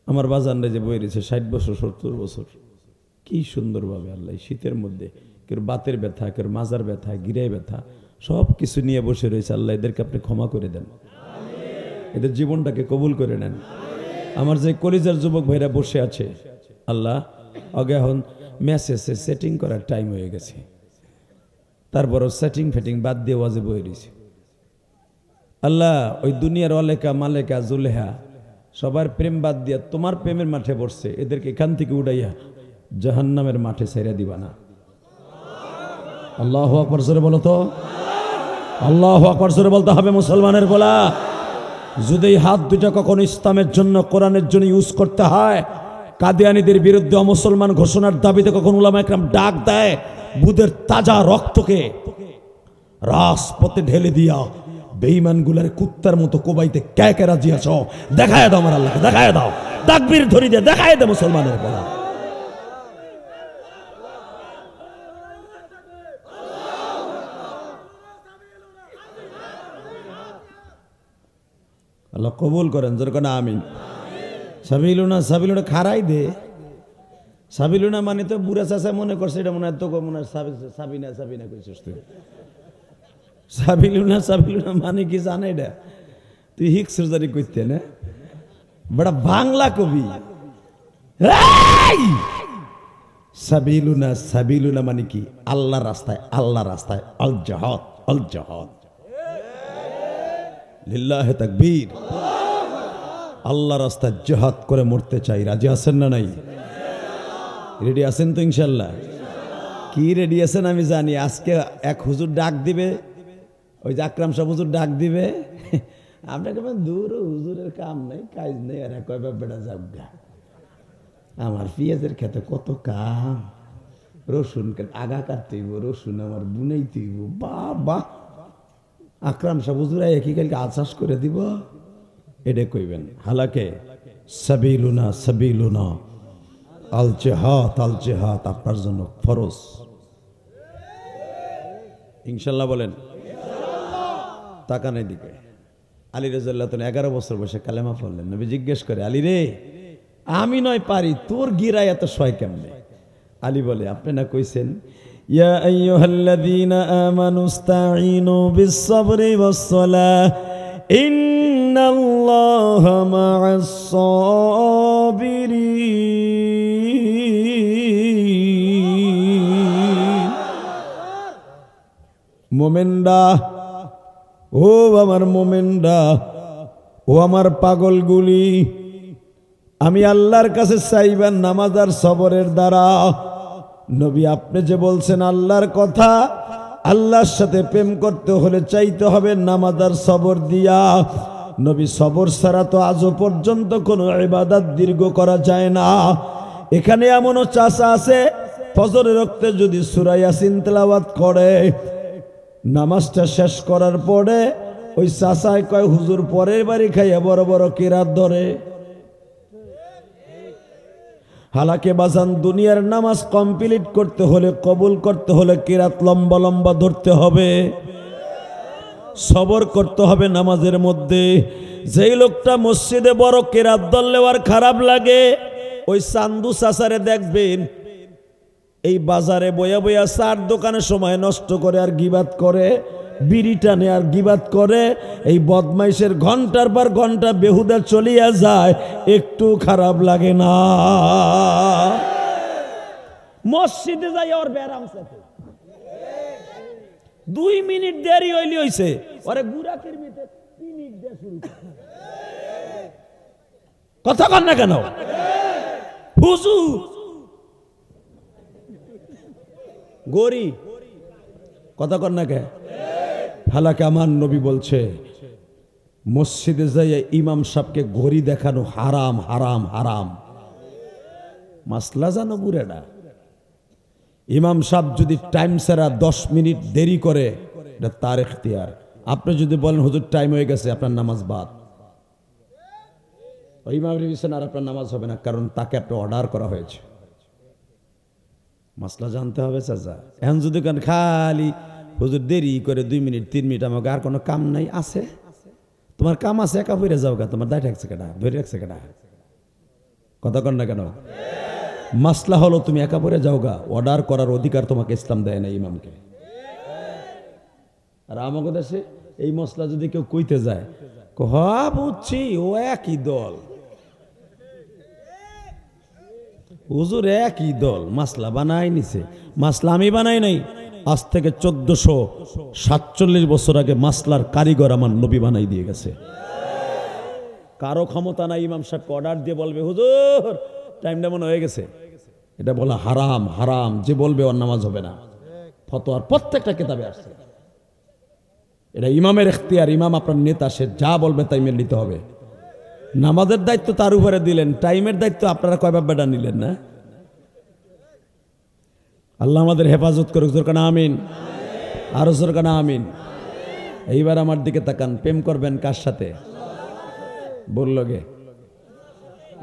আমার বাজানরা যে বই রয়েছে 60 বছর 70 বছর, কি সুন্দরভাবে আল্লাহ শীতের মধ্যে, কেউ বাতের ব্যথা, কেউ মাজার ব্যথা, গিরায় ব্যথা, সব কিছু নিয়ে বসে রয়েছে। আল্লাহ এদেরকে আপনি ক্ষমা করে দেন, এদের জীবনটাকে কবুল করে নেন। আমার যে কলিজার যুবক ভাইরা বসে আছে, আল্লাহ আগে এখন মেসেজে সেটিং করার টাইম হয়ে গেছে, তারপরও সেটিং ফেটিং বাদ দিয়ে ওয়াজে বই রয়েছে। আল্লাহ, ওই দুনিয়ার অলেকা মালেকা জুলেহা সবার প্রেম বাদ দিয়া তোমার প্রেমের মাঠে বসছে, এদেরকে এখান থেকে উড়াইয়া জাহান্নামের মাঠে ছেড়ে দিবা না। আল্লাহু আকবার জোরে বলো তো, আল্লাহু আকবার জোরে বলতে হবে মুসলমানের গোলা। যদি এই হাত দুটা কখনো ইসলামের জন্য, কোরআনের জন্য ইউজ করতে হয়, কাদিয়ানীদের বিরুদ্ধে অমুসলমান ঘোষণার দাবিতে কখন উলামা একরাম ডাক দেয়, বুদের তাজা রক্তকে রাজপথে ঢেলে দিয়া বেঈমানগুলার কুত্তার মতো কোবাইতে কে কে রাজি আছো? দেখায় দাও আমার আল্লাহকে, দেখায় দাও, তাকবীর ধরি দিয়ে দেখায় দাও মুসলমানের গোলা। আল্লাহ কবুল করেন, যেরকম আমিন। সাবিলুনা সাবিলুনা খারাই দে, সাবিলুনা মানে তো বুড়া চাষা মনে করছে, এটা মনে হয় তো মনে হয় সাবিনা সাবিনা কইছিস তুই। সাবিলুনা মানে কি জানে এটা? তুই হিক সার্জারি করতে না বড় বাংলা কবি। সাবিলুনা মানে কি? আল্লাহর রাস্তায়, আল্লাহর রাস্তায়। আল জাহাদ, আল জাহাদ, লিল্লাহি তাকবীর। আল্লাহ রাস্তায় জিহাদ করে মরতে চাই। রাজি আছেন না নাই? রেডি আছেন তো ইনশাল্লাহ? কি রেডি আছেন আমি জানি। আজকে এক হুজুর ডাক দিবে, ওই যে আকরাম সাহেব হুজুর ডাক দিবে, আপনাকে দূর হুজুরের কাম নেই, কাজ নেই, আর কয়বার বেড়া যাবগা। আমার পেঁয়াজের খেতে কত কাম, রসুন আগা কাটতে হইব, রসুন আমার বুনাইতে হইব। বাবা আকরাম সাহেব হুজুর একই কালকে আশ্বাস করে দিব, এটা কইবেন। হালাকে সাবিলুনা আল জেহাদ আপনার জন্য ফরজ। ইনশাল্লাহ বলেন। তাকানের দিকে আলী রাদিয়াল্লাহু তাআলা 11 বছর বয়সে কালেমা পড়লেন। নবী জিজ্ঞেস করে, আলী রে, আমি নয় পারি, তোর গিরায় এত সয় কেমনে? আলী বলে, আপনি না কইছেন ইয়া আইয়ুহাল্লাযীনা আমানুস্তাঈনু বিস-সাবরি ওয়াস-সালাহ ইন্নাল্লাহা মা'আস-সাবিরিন। মোমেনরা, ও আমার মোমেনরা, ও আমার পাগলগুলি, আমি আল্লাহর কাছে চাইবেন নামাজ আর সবরের দ্বারা। নবী আপনি যে বলছেন আল্লাহর কথা, আল্লাহর সাথে প্রেম করতে হলে চাইতে হবে নামাজ আর সবর দিয়া। নবী সবর ছাড়া তো আজও পর্যন্ত কোনো ইবাদত দীর্ঘ করা যায় না। এখানে এমনও চাচা আছে, ফজরের ওয়াক্তে যদি সূরা ইয়াসিন তেলাওয়াত করে, নামাজটা শেষ করার পরে ওই চাচায় কয়, হুজুর পরের বাড়ি খাইয়া বড় বড় কিরাত ধরে। হালাকে বাজান, দুনিয়ার নামাজ কমপ্লিট করতে হলে, কবুল করতে হলে কিরাত লম্বা লম্বা ধরতে হবে, সবর করতে হবে নামাজের মধ্যে। যেই লোকটা মসজিদে বড় কিরাত ধরলে আর খারাপ লাগে, ওই চান্দু চাচারে দেখবেন এই বাজারে বয়া বয়া চার দোকানে সময় নষ্ট করে আর গিবাত করে, বিড়ি টানে আর গিবাত করে, এই বদমাইশের ঘন্টার পর ঘন্টা বেহুদা চলিয়া যায়, একটু খারাপ লাগে না? মসজিদে যাই ওর ব্যারাম সাথে 2 মিনিট দেরি হইলি হইছে, ওরে গুরাকের ভিতরে 3 মিনিট দিয়ে শুরু কথা কন না কেন? হুজুর গরি কথা কন না কে? হালাকে আমার নবী বলছে, মসজিদে যাইয়া ইমাম সাহেবকে ঘড়ি দেখানো হারাম, হারাম, হারাম। মাসলা জানো বুড়েটা? ইমাম সাহেব যদি টাইম ছাড়া 10 মিনিট দেরি করে, এটা তার ইখতিয়ার। আপনি যদি বলেন হুজুর টাইম হয়ে গেছে, আপনার নামাজ বাদ। ওই ইমামের পিছনে আর আপনার নামাজ হবে না, কারণ তাকে একটা অর্ডার করা হয়েছে। মাসলা জানতে হবে চাচা। এখন যদি খালি হুজুর দেরি করে 2 মিনিট 3 মিনিট, আমাকে আর কোনো কাম নাই, আছে তোমার কাম আছে, একা ফিরে যাও গা, তোমার দায় থাকছে কেটা, ধরে রাখছে কেটা? কথা কন না কেন? মাসলা হলো তুমি একা পড়ে যাও গা, অর্ডার করার অধিকার তোমাকে ইসলাম দেয় না ইমামকে। আর আমাকে দেশে এই মসলা যদি কেউ কইতে যায়, বুঝছি ও একই দল, হুজুর একই দল, মাসলা বানাই নিছে। মাসলা আমি বানাই নাই, আজ থেকে 1447 বছর আগে মাসলার কারিগর আমার নবী বানাই দিয়ে গেছে। কারো ক্ষমতা নাই ইমাম সাহেবকে অর্ডার দিয়ে বলবে হুজুর টাইমটা মনে হয়ে গেছে। এটা বলা হারাম, হারাম। যে বলবে ওর নামাজ হবে না, ফতোয়ার প্রত্যেকটা কিতাবে আসছে। এটা ইমামের ইখতিয়ার, ইমাম আপনার নেতা, সে যা বলবে তাই মেনে নিতে হবে। নামাজের দায়িত্ব তার উপরে দিলেন, টাইমের দায়িত্ব আপনারা কয়বার বেটা নিলেন না? আল্লাহ আমাদের হেফাজত করুক, জোরকানা আমিন, আরো জোরকানা আমিন। এইবার আমার দিকে তাকান, প্রেম করবেন কার সাথে? বলল গে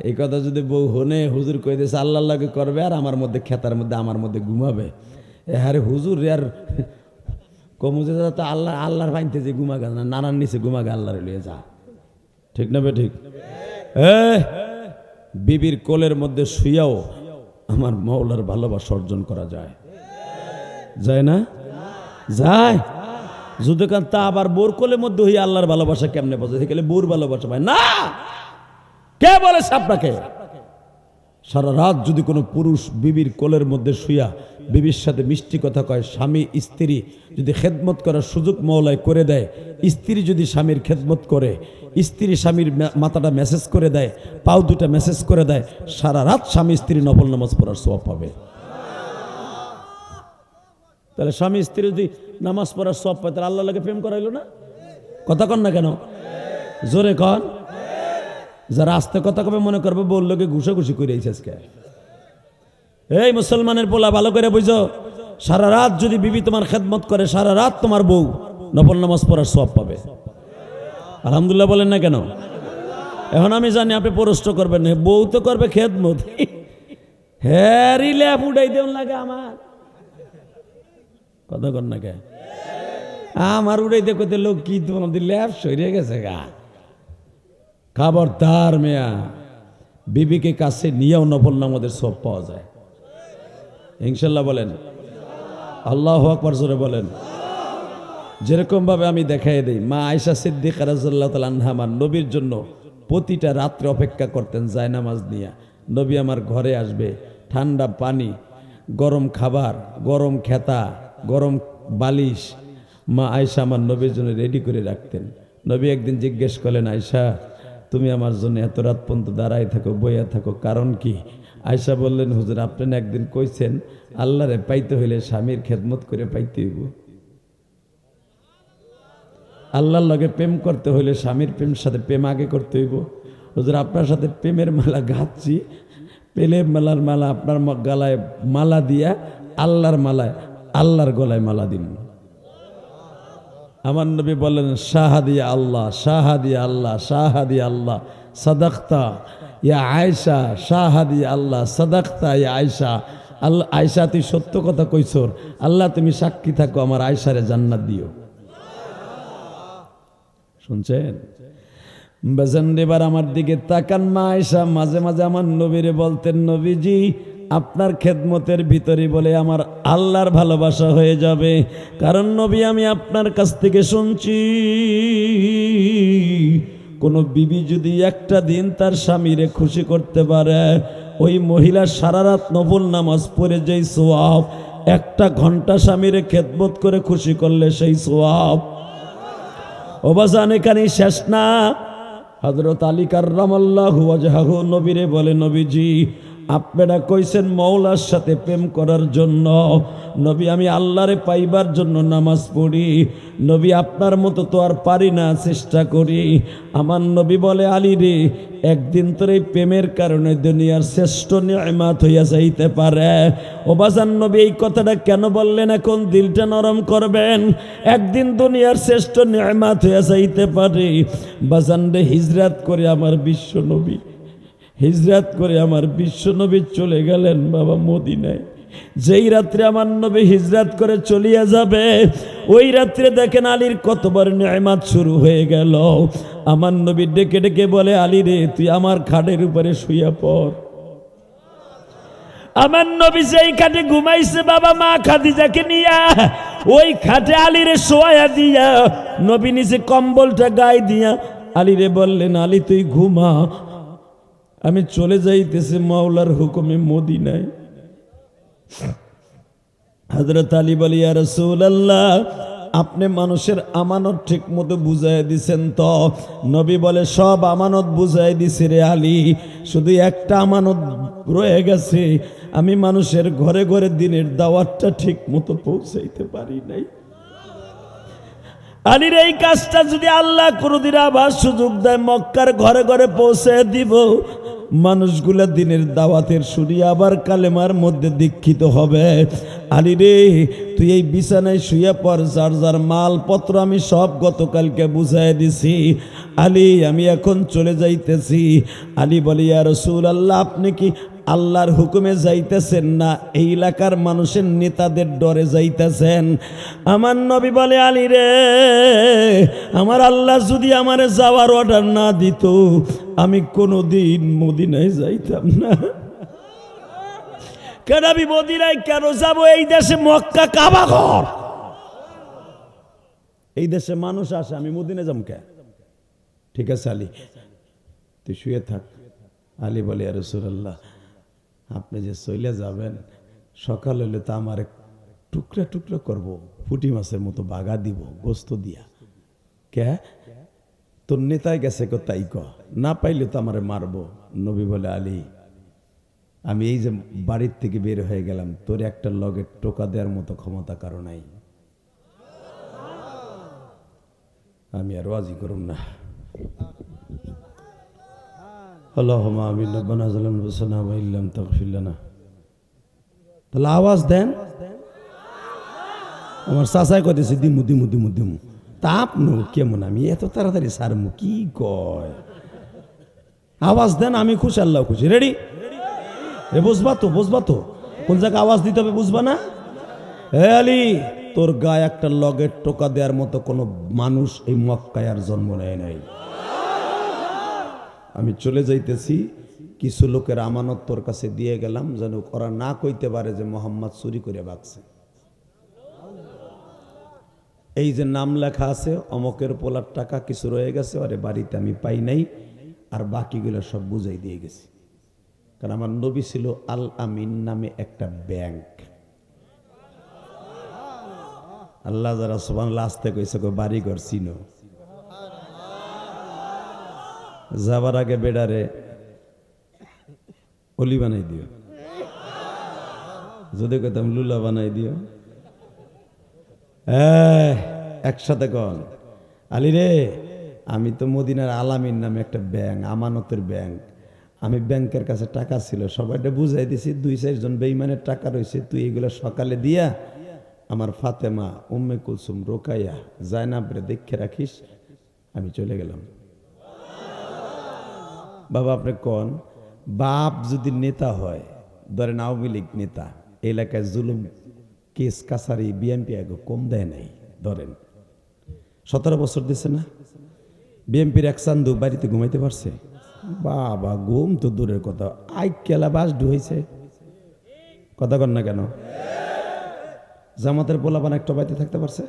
এই কথা যদি বউ হনে হুজুর কই দিয়েছে আল্লাহ লাগে করবে, আর আমার মধ্যে খেতার মধ্যে আমার মধ্যে ঘুমাবে। আরে হুজুর আর কমুজে তো আল্লাহ, আল্লাহর বাইনতে যে ঘুমাগা না, নানার নিচে ঘুমাগা, আল্লাহর লিয়ে যা। ঠিক না বে ঠিক? বিবির কোলের মধ্যে শুয়াও আমার মওলার ভালোবাসা অর্জন করা যায়, যায় না? যায়। যদি কান তা আবার বোর কোলের মধ্যে হইয়া আল্লাহর ভালোবাসা কেমনে বোঝে গেলে বোর ভালোবাসা ভাই না। কে বলেছে আপনাকে? সারা রাত যদি কোনো পুরুষ বিবির কোলের মধ্যে শুয়া বিবির সাথে মিষ্টি কথা কয়, স্বামী স্ত্রী যদি খেদমত করার সুযোগ মওলায় করে দেয়, স্ত্রী যদি স্বামীর খেদমত করে, স্ত্রী স্বামীর মাথাটা মেসেজ করে দেয়, পাও দুটা মেসেজ করে দেয়, সারা রাত স্বামী স্ত্রী নফল নামাজ পড়ার সওয়াব পাবে। তাহলে স্বামী স্ত্রী যদি নামাজ পড়ার সওয়াব পায় তাহলে আল্লাহ লাগে প্রেম করাইলো না? কথা কন না কেন? জোরে কন। যারা আস্তে কথা কবে মনে করবে বললোকে ঘুষাঘুষি করে আজকে। এই মুসলমানের পোলা ভালো করে বুঝো, সারা রাত যদি বিবি তোমার খেদমত করে, সারা রাত তোমার বউ নফল নামাজ পড়ার সওয়াব পাবে। আলহামদুলিল্লাহ বলেন না কেন? এখন আমি জানি আপনি প্রশ্ন করবেন, বউ তো করবে খেদমত, হ্যাঁ রিল্যাপ উঠাই দেন লাগে আমার। কথা কর না কে? আমার উড়াইতে কইতে লোক কি তোমাদের ল্যাপ সরে গেছে গা। খবরদার মেয়া, বিবিকে কাছে নিয়েও নফল নামাজের সওয়াব পাওয়া যায় ইনশাল্লাহ। বলেন আল্লাহু আকবার, জোরে বলেন। যেরকম ভাবে আমি দেখাই দেই, মা আয়েশা সিদ্দিকা রাদিয়াল্লাহু তাআলা আনহা আমার নবীর জন্য প্রতিটা রাত্রে অপেক্ষা করতেন জায়নামাজ নিয়ে। নবী আমার ঘরে আসবে, ঠান্ডা পানি, গরম খাবার, গরম খেতা, গরম বালিশ মা আয়েশা আমার নবীর জন্য রেডি করে রাখতেন। নবী একদিন জিজ্ঞেস করলেন, আয়েশা তুমি আমার জন্য এত রাত পর্যন্ত দাঁড়ায় থাকো, বইয়া থাকো, কারণ কি? আয়েশা বললেন, হুজুর আপনি একদিন কইছেন আল্লাহরে পাইতে হইলে স্বামীর খেদমত করে পাইতে হইব, আল্লাহর লগে প্রেম করতে হইলে স্বামীর প্রেম সাথে প্রেম আগে করতে হইব। হুজুর আপনার সাথে প্রেমের মালা গাঁথছি, প্রেমের মালার মালা আপনার গলায় মালা দিয়া আল্লাহর মালায় আল্লাহর গলায় মালা দিন। আমার নবী বলেন, শাহাদিয়া আল্লাহ, শাহাদিয়া আল্লাহ, শাহাদিয়া আল্লাহ, সাদাকতা ইয়া আয়েশা, শাহাদিয়া আল্লাহ, সাদাকতা ইয়া আয়েশা। আল্লাহ আয়েশা তুই সত্য কথা কইছর, আল্লাহ তুমি সাক্ষী থাকো, আমার আয়েশারে জান্নাত দিও। শুনছেন? বেজান এবার আমার দিকে তাকান। মা আয়েশা মাঝে মাঝে আমার নবীরে বলতেন, নবীজি আপনার খেদমতের ভিতরে বলে আমার আল্লাহর ভালোবাসা হয়ে যাবে, কারণ নবী আমি আপনার কাছ থেকে শুনছি কোন বিবি যদি একটা দিন তার স্বামীরে খুশি করতে পারে, ওই মহিলা সারা রাত নফল নামাজ পড়ে যেই সওয়াব, একটা ঘন্টা স্বামীরে খেদমত করে খুশি করলে সেই সওয়াব। অবসান এখানে শেষ না। হযরত আলী কাররামাল্লাহু ওয়াজহাহু নবীরে বলে, নবীজি আপনারা কইছেন মওলার সাথে প্রেম করার জন্য, নবী আমি আল্লাহরে পাইবার জন্য নামাজ পড়ি, নবী আপনার মতো তো আর পারি না, চেষ্টা করি। আমার নবী বলে, আলী রে একদিন তোর এই প্রেমের কারণে দুনিয়ার শ্রেষ্ঠ নিয়ামত হইয়া যাইতে পারে। ও বাজান নবী এই কথাটা কেন বললেন? এখন দিলটা নরম করবেন। একদিন দুনিয়ার শ্রেষ্ঠ নিয়ামত হইয়া যাইতে পারে। বাজান রে হিজরত করে আমার বিশ্ব নবী, হিজরত করে আমার বিশ্ব নবী চলে গেলেন বাবা মদিনায়। যেই রাত্রে আমার নবী হিজরত করে চলিয়া যাবে, ওই রাত্রে দেখেন আলীর কত বড় নিয়ামত শুরু হয়ে গেল। আমার নবী ডেকে ডেকে বলে, আলী রে তুই আমার খাটের উপরে শুইয়া পড়। আমার নবী যেই খাটে ঘুমাইছে বাবা মা খাদিজাকে নিয়া, ওই খাটে আলীরে শোয়া দিয়া নবী নিচে কম্বলটা গায়ে দিয়া আলীরে বললেন, আলী তুই ঘুমা, আমি চলে যাইতেছি মাওলার হুকুমে মদিনায়। হযরত আলী বলে, ইয়া রাসূলুল্লাহ আপনি মানুষের আমানত ঠিক মতো বুঝাই দিছেন তো? নবী বলে, সব আমানত বুঝাই দিছি রে আলী, শুধু একটা আমানত রয়ে গেছে, আমি মানুষের ঘরে ঘরে দিনের দাওয়াতটা ঠিক মতো পৌঁছাইতে পারি নাই। আলীর এই কাজটা যদি আল্লাহ কোনদিন আবার সুযোগ দেয় মক্কার ঘরে ঘরে পৌঁছে দিব, মানুষগুলা দিনের দাওয়াতের শুনিয়ে আবার কালেমার মধ্যে দীক্ষিত হবে। আলী রে তুই এই বিছানায় শুয়ে পড়, যার যার মালপত্র আমি সব গতকালকে বুঝাই দিছি। আলী আমি এখন চলে যাইতেছি। আলী বলি, ইয়া রাসূলুল্লাহ আপনি কি আল্লাহর হুকুমে যাইতেছেন না এই এলাকার মানুষের নেতাদের ডরে যাইতেছেন? আমার নবী বলে, আলী রে আমার আল্লাহ যদি আমারে যাওয়ার অর্ডার না দিত আমি কোনোদিন মদিনায় যাইতাম না। কেন আমি মদিনায় কেন যাব? এই দেশে মক্কা কাবা ঘর, এই দেশে মানুষ আসে, আমি মদিনা যাম কে? ঠিক আছে আলী, তুই শুয়ে থাক। আলী বলে, ইয়া রাসূলুল্লাহ, আপনি যে চলে যাবেন, সকাল হইলে তো আমার টুকরা টুকরা করব, পুঁটি মাছের মতো বাগা দিব গোস্ত দিয়া। কে? তোর নেতায় গেছে কো, তাই ক, না পাইলে তো আমারে মারবো। নবী বলে, আলী, আমি এই যে বাড়ির থেকে বের হয়ে গেলাম, তোর একটা লগে টোকা দেওয়ার মতো ক্ষমতা কারো নাই। আমি আর ওয়াজি করুম না। আল্লাহুম্মা আমিন। রব্বানা যালামনা আনফুসানা ওয়া ইল্লাম তাগফির লানা। তাহলে আওয়াজ দেন। আমার চাচাই কইতেছে দিমু দিমু দিমু দিমু, তা আপনি কেমন? আমি এত তাড়াতাড়ি সারমু কি কয়? আওয়াজ দেন, আমি খুশি, আল্লাহ খুশি। রেডি? বুঝবা তো, বুঝবা তো কোন জায়গায় আওয়াজ দিতে হবে, বুঝবা না? হে আলী, তোর গায়ে একটা লগের টোকা দেওয়ার মতো কোনো মানুষ এই মক্কায় আর জন্ম নেয় নাই। আমি চলে যাইতেছি, কিছু লোকের আমানত তোর কাছে দিয়ে গেলাম, যেন ওরা না কইতে পারে যে মোহাম্মদ চুরি করে বাগছে। এই যে নাম লেখা আছে অমকের পোলার টাকা কিছু রয়ে গেছে, আরে বাড়িতে আমি পাই নাই, আর বাকিগুলো সব বুঝাই দিয়ে গেছি। কারণ আমার নবী ছিল আল আমিন নামে একটা ব্যাংক। আল্লাহ যারা সুবহানাল্লাহ আসতে কইছে, বাড়ি ঘর চিনো, যাবার আগে বেডারে অলি বানাই দিও, যদি কইতাম লুলা বানাই দিও। একসাথে কন, আলী রে, আমি তো মদিনার আলামিন নামে একটা ব্যাংক, আমানতের ব্যাংক। আমি ব্যাংকের কাছে টাকা ছিল, সবাইটা বুঝাই দিছি, 2-4 জন বেঈমানের টাকা রয়েছে, তুই এগুলো সকালে দিয়া আমার ফাতেমা, উম্মে কুলসুম, রোকাইয়া, জায়নাবরে দেখে রাখিস। আমি চলে গেলাম। বাবা আপনি কন, বাপ যদি নেতা হয়, ধরেন আওয়ামী লীগ নেতা, এলাকায় জুলুম কেস কাছারি বিএনপি আগে কম দেয় নাই, ধরেন 17 বছর দিছে না, বিএনপির এক চান্দু বাড়িতে ঘুমাইতে পারছে? বাবা ঘুম তো দূরের কথা, আইকেলা বাস হয়েছে। কথা কন না কেন? জামাতের পোলাপান একটা বাড়িতে থাকতে পারছে?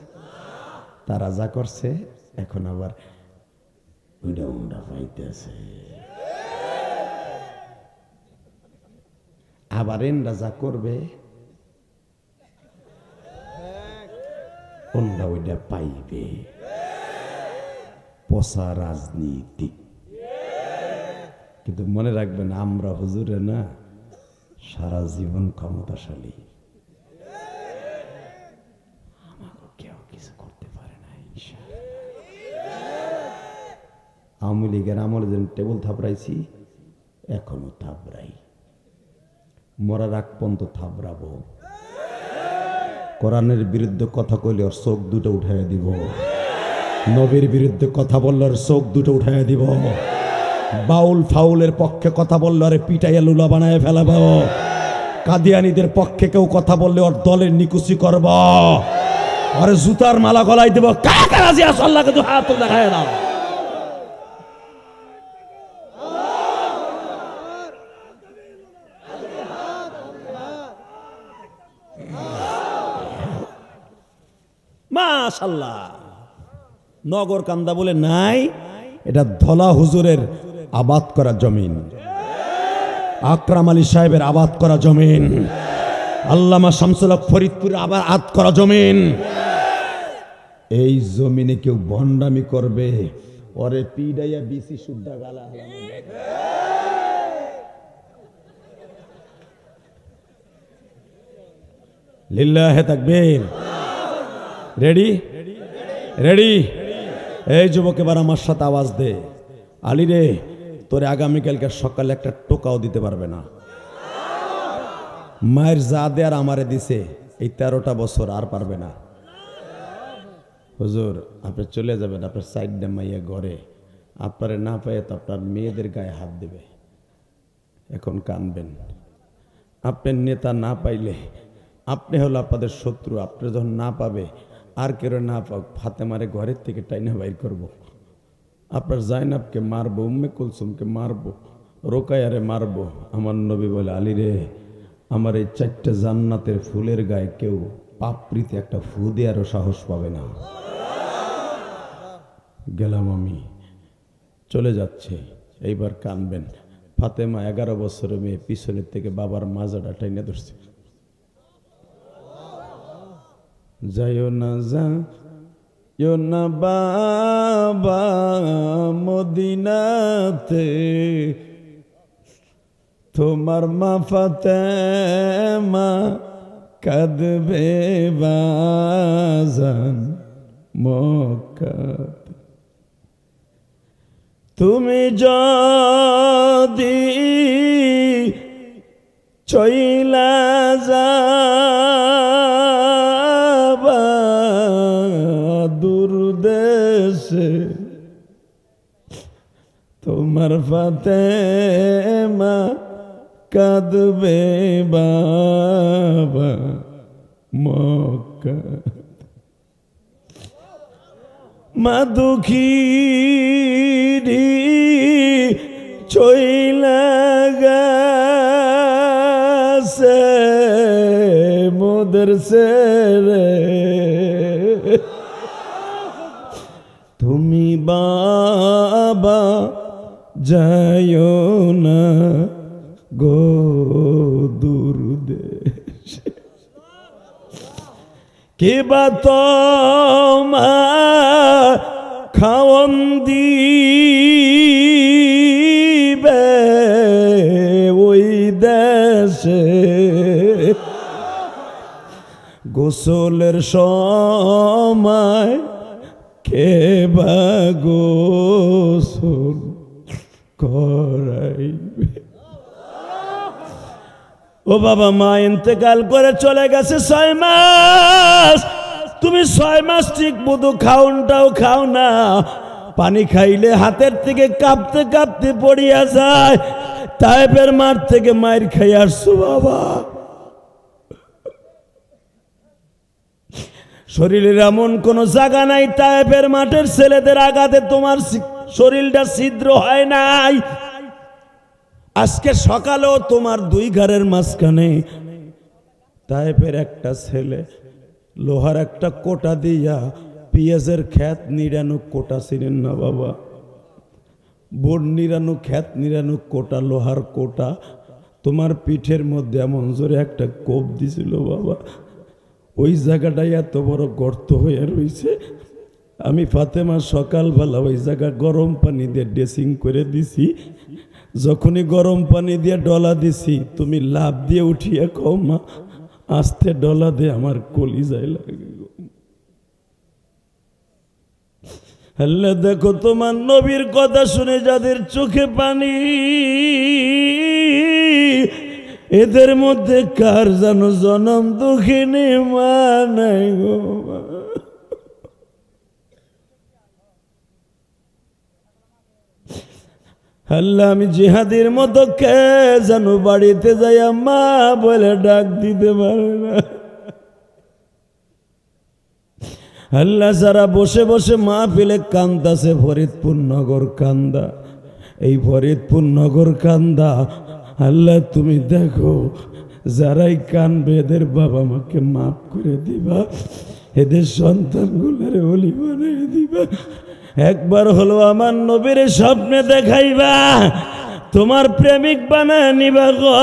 তারা যা করছে এখন আবার উইডা উন্ডা পাইতেছে। আবার এনরা যা করবে ওনরা ওইটা পাইবে। পচা রাজনীতি। কিন্তু মনে রাখবেন, আমরা হুজুরে না সারা জীবন ক্ষমতাশালী, আমাকে কেউ কিছু করতে পারে না ইনশাআল্লাহ। আওয়ামী লীগের আমলে যেন টেবিল থাপড়াইছি, এখনো থাপড়াই, মরার আগ পর্যন্ত থাপড়াবো। কোরআনের বিরুদ্ধে কথা কইলে ওর চোখ দুটো উঠাইয়া দিব, নবীর বিরুদ্ধে কথা বললে ওর চোখ দুটো উঠাইয়া দিব, বাউল ফাউলের পক্ষে কথা বললে ওরে পিটাইয়া লুলা বানায় ফেলাবো, কাদিয়ানীদের পক্ষে কেউ কথা বললে ওর দলের নিকুচি করব, ওরে জুতার মালা গলাই দেব। কাকে রাজি আছো? আল্লাহকে তো হাত দেখায় দাও। মাশাআল্লাহ। নগর কান্দা বলে নাই, এটা ধলা হুজুরের আবাদ করা জমিন, আকরাম আলী সাহেবের আবাদ করা জমিন, আল্লামা শামসুল হক ফরিদপুরের আবাদ করা জমিন। এই জমিনে কেউ ভণ্ডামি করবে, ওরে পিডাইয়া বিসি শুদ্ধা গালা। লিল্লাহে তাকবীর। রেডি? রেডি? এই যুবক এবার আমার সাথে আওয়াজ দে। আলী রে, তোরে আগামীকালকে সকালে একটা টোকাও দিতে পারবে না। মায়ের যা দেয়ার আমারে দিছে, এই 13টা বছর আর পারবে না। হুজুর আপনি চলে যাবেন, আপনার সাইড দে মাইয়া ঘরে, আপনারে না পাইয়ে তো আপনার মেয়েদের গায়ে হাত দেবে, এখন কানবেন। আপনার নেতা না পাইলে আপনি হলো আপনাদের শত্রু, আপনি যখন না পাবে আর কেউ না পাক, ফাতেমারে ঘরের থেকে টাইনা বাইর করব। আপনার জাইনাবকে মারবো, উম্মে কুলসুমকে মারবো, রোকায়ারে মারবো। আমার নবী বলে, আলী রে, আমার এই 4টে জান্নাতের ফুলের গায়ে কেউ পাপড়িতে একটা ফু দেওয়ারও সাহস পাবে না। গেলাম আমি, চলে যাচ্ছে, এইবার কানবেন। ফাতেমা 11 বছরের মেয়ে পিছনের থেকে বাবার মাজাটা টাইনে ধরছে, যাইও না যাইও না বাবা মদিনাতে, তোমার মা ফাতেমা কাঁদবে বাজান মক্কাতে। তুমি যদি চইলা যাবা দূর দেশে, তোমার ফাতেমা কাঁদবে বাবা মক্কা। মা দুঃখী চইলা গেছে মোদের ছেড়ে, তুমি বাবা যাইও না গো দূর দেশে। কিবা তোমার খাওন দিবে ওই দেশে, গোসলের সময় কেবা গোসল করাইবে। ও বাবা, মা ইন্তেকাল করে চলে গেছে 6 মাস, তুমি 6 মাস ঠিক মতো খাওনটাও খাও না, পানি খাইলে হাতের থেকে কাঁপতে কাঁপতে পড়িয়া যায়। তায়েফের মাঠ থেকে মায়ের খাই আসছো বাবা, শরীরের এমন কোন জায়গা নাই তায়েফের মাঠের ছেলেদের আঘাতে তোমার শরীরটা ছিদ্র হয় নাই। আজকে সকালেও তোমার 2 ঘরের মাঝখানে তায়েফের একটা ছেলে লোহার একটা কোটা দিয়া পেঁয়াজের ক্ষেত নিরানো কোটা ছিলেন না বাবা, বোর নিরানো ক্ষেত নিরানো কোটা, লোহার কোটা তোমার পিঠের মধ্যে এমন জোরে একটা কোপ দিছিল বাবা, ওই জায়গাটাই এত বড় গর্ত হয়ে রয়েছে। আমি ফাতেমা সকালবেলা ওই জায়গা গরম পানি দিয়ে ড্রেসিং করে দিছি, যখনই গরম পানি দিয়ে ডলা দিছি তুমি লাভ দিয়ে উঠিয়ে কও মা আস্তে ডলা দিয়ে আমার কলিজায় লাগে। আল্লাহ দেখো তোমার নবীর কথা শুনে যাদের চোখে পানি, এদের মধ্যে কার যেন জনম দুঃখিনী মা নাই গো। আল্লাহ আমি জিহাদের মতো কে যেন বাড়িতে যাইয়া মা বলে ডাক দিতে পারে না। আল্লাহ যারা বসে বসে মা ফেলে কান্দাছে ফরিদপুর নগর কান্দা, এই ফরিদপুর নগর কান্দা আল্লাহ তুমি দেখো, যারাই কানবে এদের বাবা মাকে মাফ করে দিবা, এদের সন্তানগুলোর ওলি বানিয়ে দিবা। একবার হলো আমার নবীর স্বপ্নে দেখাইবা, তোমার প্রেমিক বানায় নিবা গো।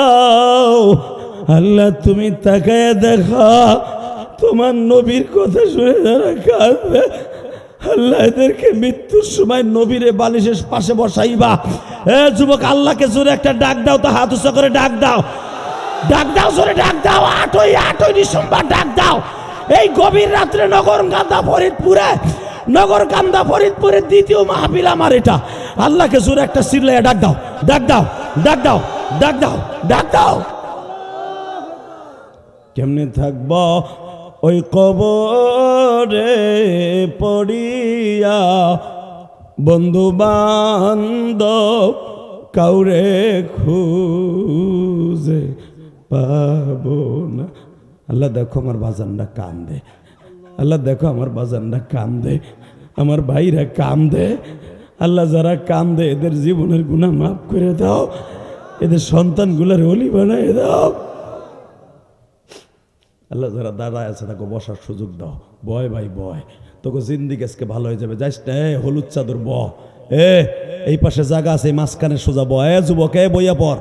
আল্লাহ তুমি তাকায় দেখো, তোমার নবীর কথা শুনে যারা কাঁদবে আল্লাহ এদেরকে মৃত্যুর সময় নবীরে বালিশের পাশে বসাইবা। এ যুবক, আল্লাহকে জোরে একটা ডাক দাও তো, হাত উঁচা করে ডাক দাও, ডাক দাও, জোরে ডাক দাও। 8ই ডিসেম্বর ডাক দাও। এই গভীর রাত্রে নগরকান্দা ফরিদপুরে, নগরকান্দা ফরিদপুরের দ্বিতীয় মাহফিল আমার এটা। আল্লাহকে জোরে একটা চিল্লাইয়া ডাক দাও, ডাক দাও, ডাক দাও, ডাক দাও, ডাক দাও। কেমনে থাকব ওই কবরে পড়িয়া, বন্ধু বান্ধব কাউরে খুঁজে পাবো না। আল্লাহ দেখো আমার বাজানরা কান্দে, আল্লাহ দেখো আমার বাজানরা কান্দে, আমার ভাইরা কান্দে। আল্লাহ যারা কান্দে এদের জীবনের গুনাহ মাফ করে দাও, এদের সন্তানগুলোর ওলি বানায় দাও। আল্লাহ যারা দাঁড়ায় আছে তাকে বসার সুযোগ দাও। বয় ভাই বয়, তোকে জিন্দিগি আজকে ভালো হয়ে যাবে, যাইস না, হলুদ চাদর ব, এই পাশে জায়গা আছে, মাঝখানে সোজা ব, যুবক বইয়া পর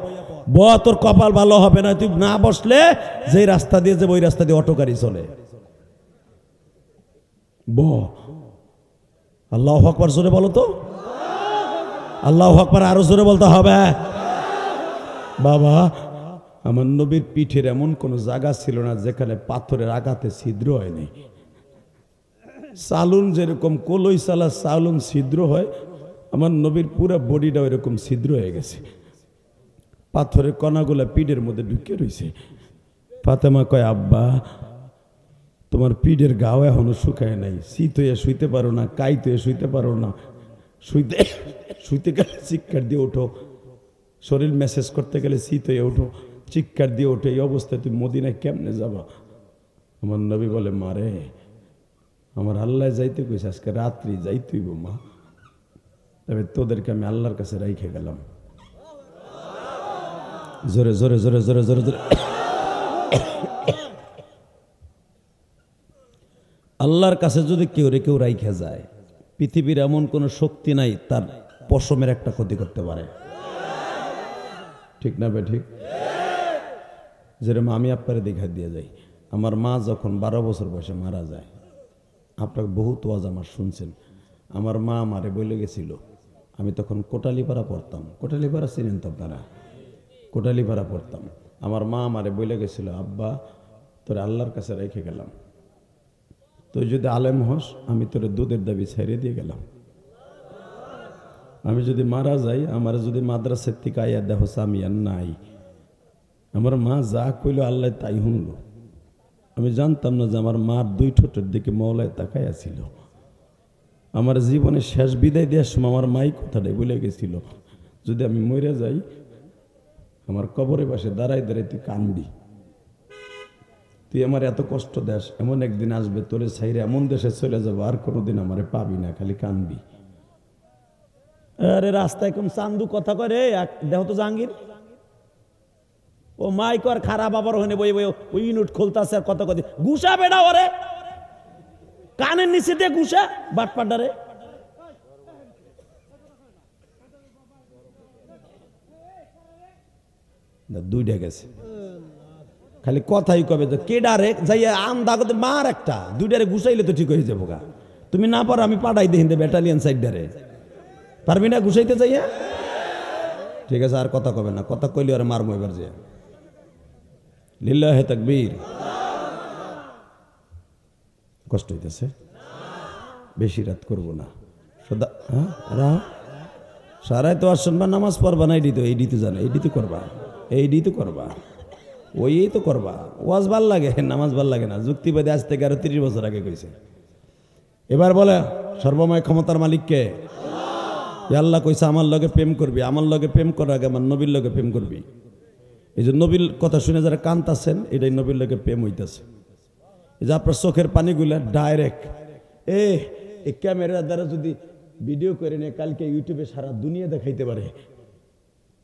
ব, তোর কপাল ভালো হবে না, তুই না বসলে যে রাস্তা দিয়ে যাবে ওই রাস্তা দিয়ে অটো গাড়ি চলে, ব। আল্লাহু আকবার জোরে বলো তো, আল্লাহু আকবার আরো জোরে বলতে হবে। বাবা, আমার নবীর পিঠের এমন কোন জায়গা ছিল না যেখানে পাথরের আঘাতে ছিদ্র হয়নি। চালুন যেরকম কলই চালা চালুন ছিদ্র হয়, আমার নবীর পুরা বডিটা এরকম ছিদ্র হয়ে গেছে, পাথরের কণাগুলা পিঠের মধ্যে ঢুকে রয়েছে। ফাতেমা কয়, আব্বা তোমার পিঠের গাও এখনো শুকায় নাই, শীত হয়ে শুইতে পারো না, কাইত হয়ে শুইতে পারো না, শুইতে শুইতে গেলে চিৎকার দিয়ে ওঠো, শরীর মেসেজ করতে গেলে শীত হয়ে ওঠো, চিৎকার দিয়ে ওঠো, এই অবস্থায় তুমি মদিনায় কেমনে যাবা? আমার নবী বলে, মারে আমার আল্লাহ যাইতে কইছে, আজকে রাত্রি যাইতেই গো মা, তবে তোদেরকে আমি আল্লাহর কাছে রাইখে গেলাম। জোরে জোরে জোরে জোরে জোরে জোরে। আল্লাহর কাছে যদি কেউ রাইখে যায়, পৃথিবীর এমন কোনো শক্তি নাই তার পশমের একটা ক্ষতি করতে পারে, ঠিক না বে ঠিক? যেরকম আমি আপনারে দেখা দিয়ে যাই, আমার মা যখন 12 বছর বয়সে মারা যায়, আপনাকে বহুত ওয়াজ আমার শুনছেন, আমার মা আমারে বলে গেছিল, আমি তখন কোটালীপাড়া পড়তাম, কোটালীপাড়া চিনেন তো আপনারা, কোটালীপাড়া পড়তাম, আমার মা আমারে বলে গেছিল, আব্বা তোরে আল্লাহর কাছে রেখে গেলাম, তুই যদি আলেম হস আমি তোরে দুধের দাবি ছেড়ে দিয়ে গেলাম, আমি যদি মারা যাই আমার যদি মাদ্রাসার থেকে আইয়া দেখো আমি আর নাই। আমার মা যা কইল আল্লাহ তাই শুনল। আমি জানতাম না যে আমার মার 2 ঠোঁটের দিকে মওলায় তাকাইয়া ছিল। আমার জীবনের শেষ বিদায় দেওয়ার সময় আমার মাই কথাটাই বলে গেছিল, যদি আমি মরে যাই আমার কবরের পাশে দাঁড়াই দাঁড়াই তুই কানবি, তুই আমার এত কষ্ট দেস, এমন একদিন আসবে তোরে ছাইরে এমন দেশে চলে যাবো আর কোনোদিন আমারে পাবি না, খালি কানবি। আরে রাস্তায় কোন চান্দু কথা করে দেহ তো জাহাঙ্গীর, ও মাইক আর খারাপ আবার হয়ে বই বই ওই ইউনিট খুলতাছে আর কথা কথা গুসা বেড়া ওরে কানের নিচে দিয়ে গুসা বাটপাডারে। দুইটা গেছে খালি কথাই কবে যে কেডারে যাইয়া আম দাগতে মার একটা দুইটারে গুসাইলে তো ঠিক হয়ে যাবো গা। তুমি না পারো আমি পাঠাই দিই ব্যাটালিয়ান সাইডারে, পারবি না গুসাইতে যাইয়া? ঠিক আছে আর কথা কবে না, কথা কইলে আর মারমো এবার যে। লিল্লাহে তাকবীর। কষ্ট হইতেছে, বেশি রাত করবো না, সদা সারাই তো আর শুনবা, নামাজ পড়বা না, এইডি তো জানো, এইডি তো করবা, এইডি তো করবা, ওই তো করবা। ওয়াজ ভাল লাগে, নামাজ ভাল লাগে না, যুক্তিবাদী আজ থেকে আরো 30 বছর আগে কইছে। এবার বলে সর্বময় ক্ষমতার মালিককে, আল্লাহ কইছে আমার লগে প্রেম করবি, আমার লগে প্রেম করার আগে আমার নবীর লগে প্রেম করবি। এই যে নবীর কথা শুনে যারা কান্তাছেন, এটাই নবীর লগে প্রেম হইতেছে। এই যে আপনার চোখের পানিগুলা ডাইরেক্ট এই ক্যামেরার দ্বারা যদি ভিডিও করে নিয়ে কালকে ইউটিউবে সারা দুনিয়া দেখাইতে পারে,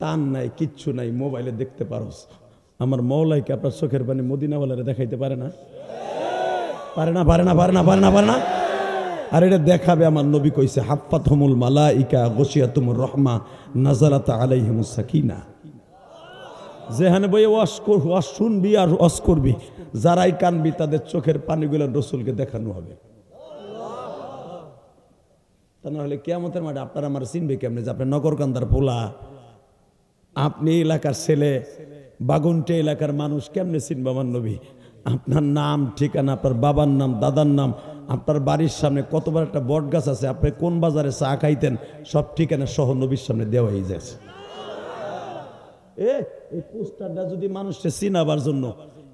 টান নাই কিচ্ছু নাই, মোবাইলে দেখতে পারোস। আমার মওলাইকে আপনার চোখের পানি মদিনাওয়ালারে দেখাইতে পারে না? পারে না, পারে না, পারে না, পারে না, পারে না। আর এটা দেখাবে আমার নবী কইছে, হাফাতহুমুল মালাইকা গশিয়াতুমুর রহমা নাযালাত আলাইহিমুস সাকিনা। যেখানে বই ওয়াজ শুনবি আর ওয়াজ করবি, যারাই কানবি তাদের চোখের পানিগুলো রসুলকে দেখানো হবে। তা না হলে কিয়ামতের মাঠে আপনার আমার চিনবে কেমনে যে আপনি নগরকান্দার পোলা, আপনি এলাকার ছেলে, বাগুনটে এলাকার মানুষ, কেমনে চিনবে আমার নবী? আপনার নাম ঠিকানা, আপনার বাবার নাম, দাদার নাম, আপনার বাড়ির সামনে কতবার একটা বট গাছ আছে, আপনি কোন বাজারে চা খাইতেন, সব ঠিকানা সহ নবীর সামনে দেওয়া হয়ে যাচ্ছে। এই পোস্টারটা যদি মানুষকে চিনাবার জন্য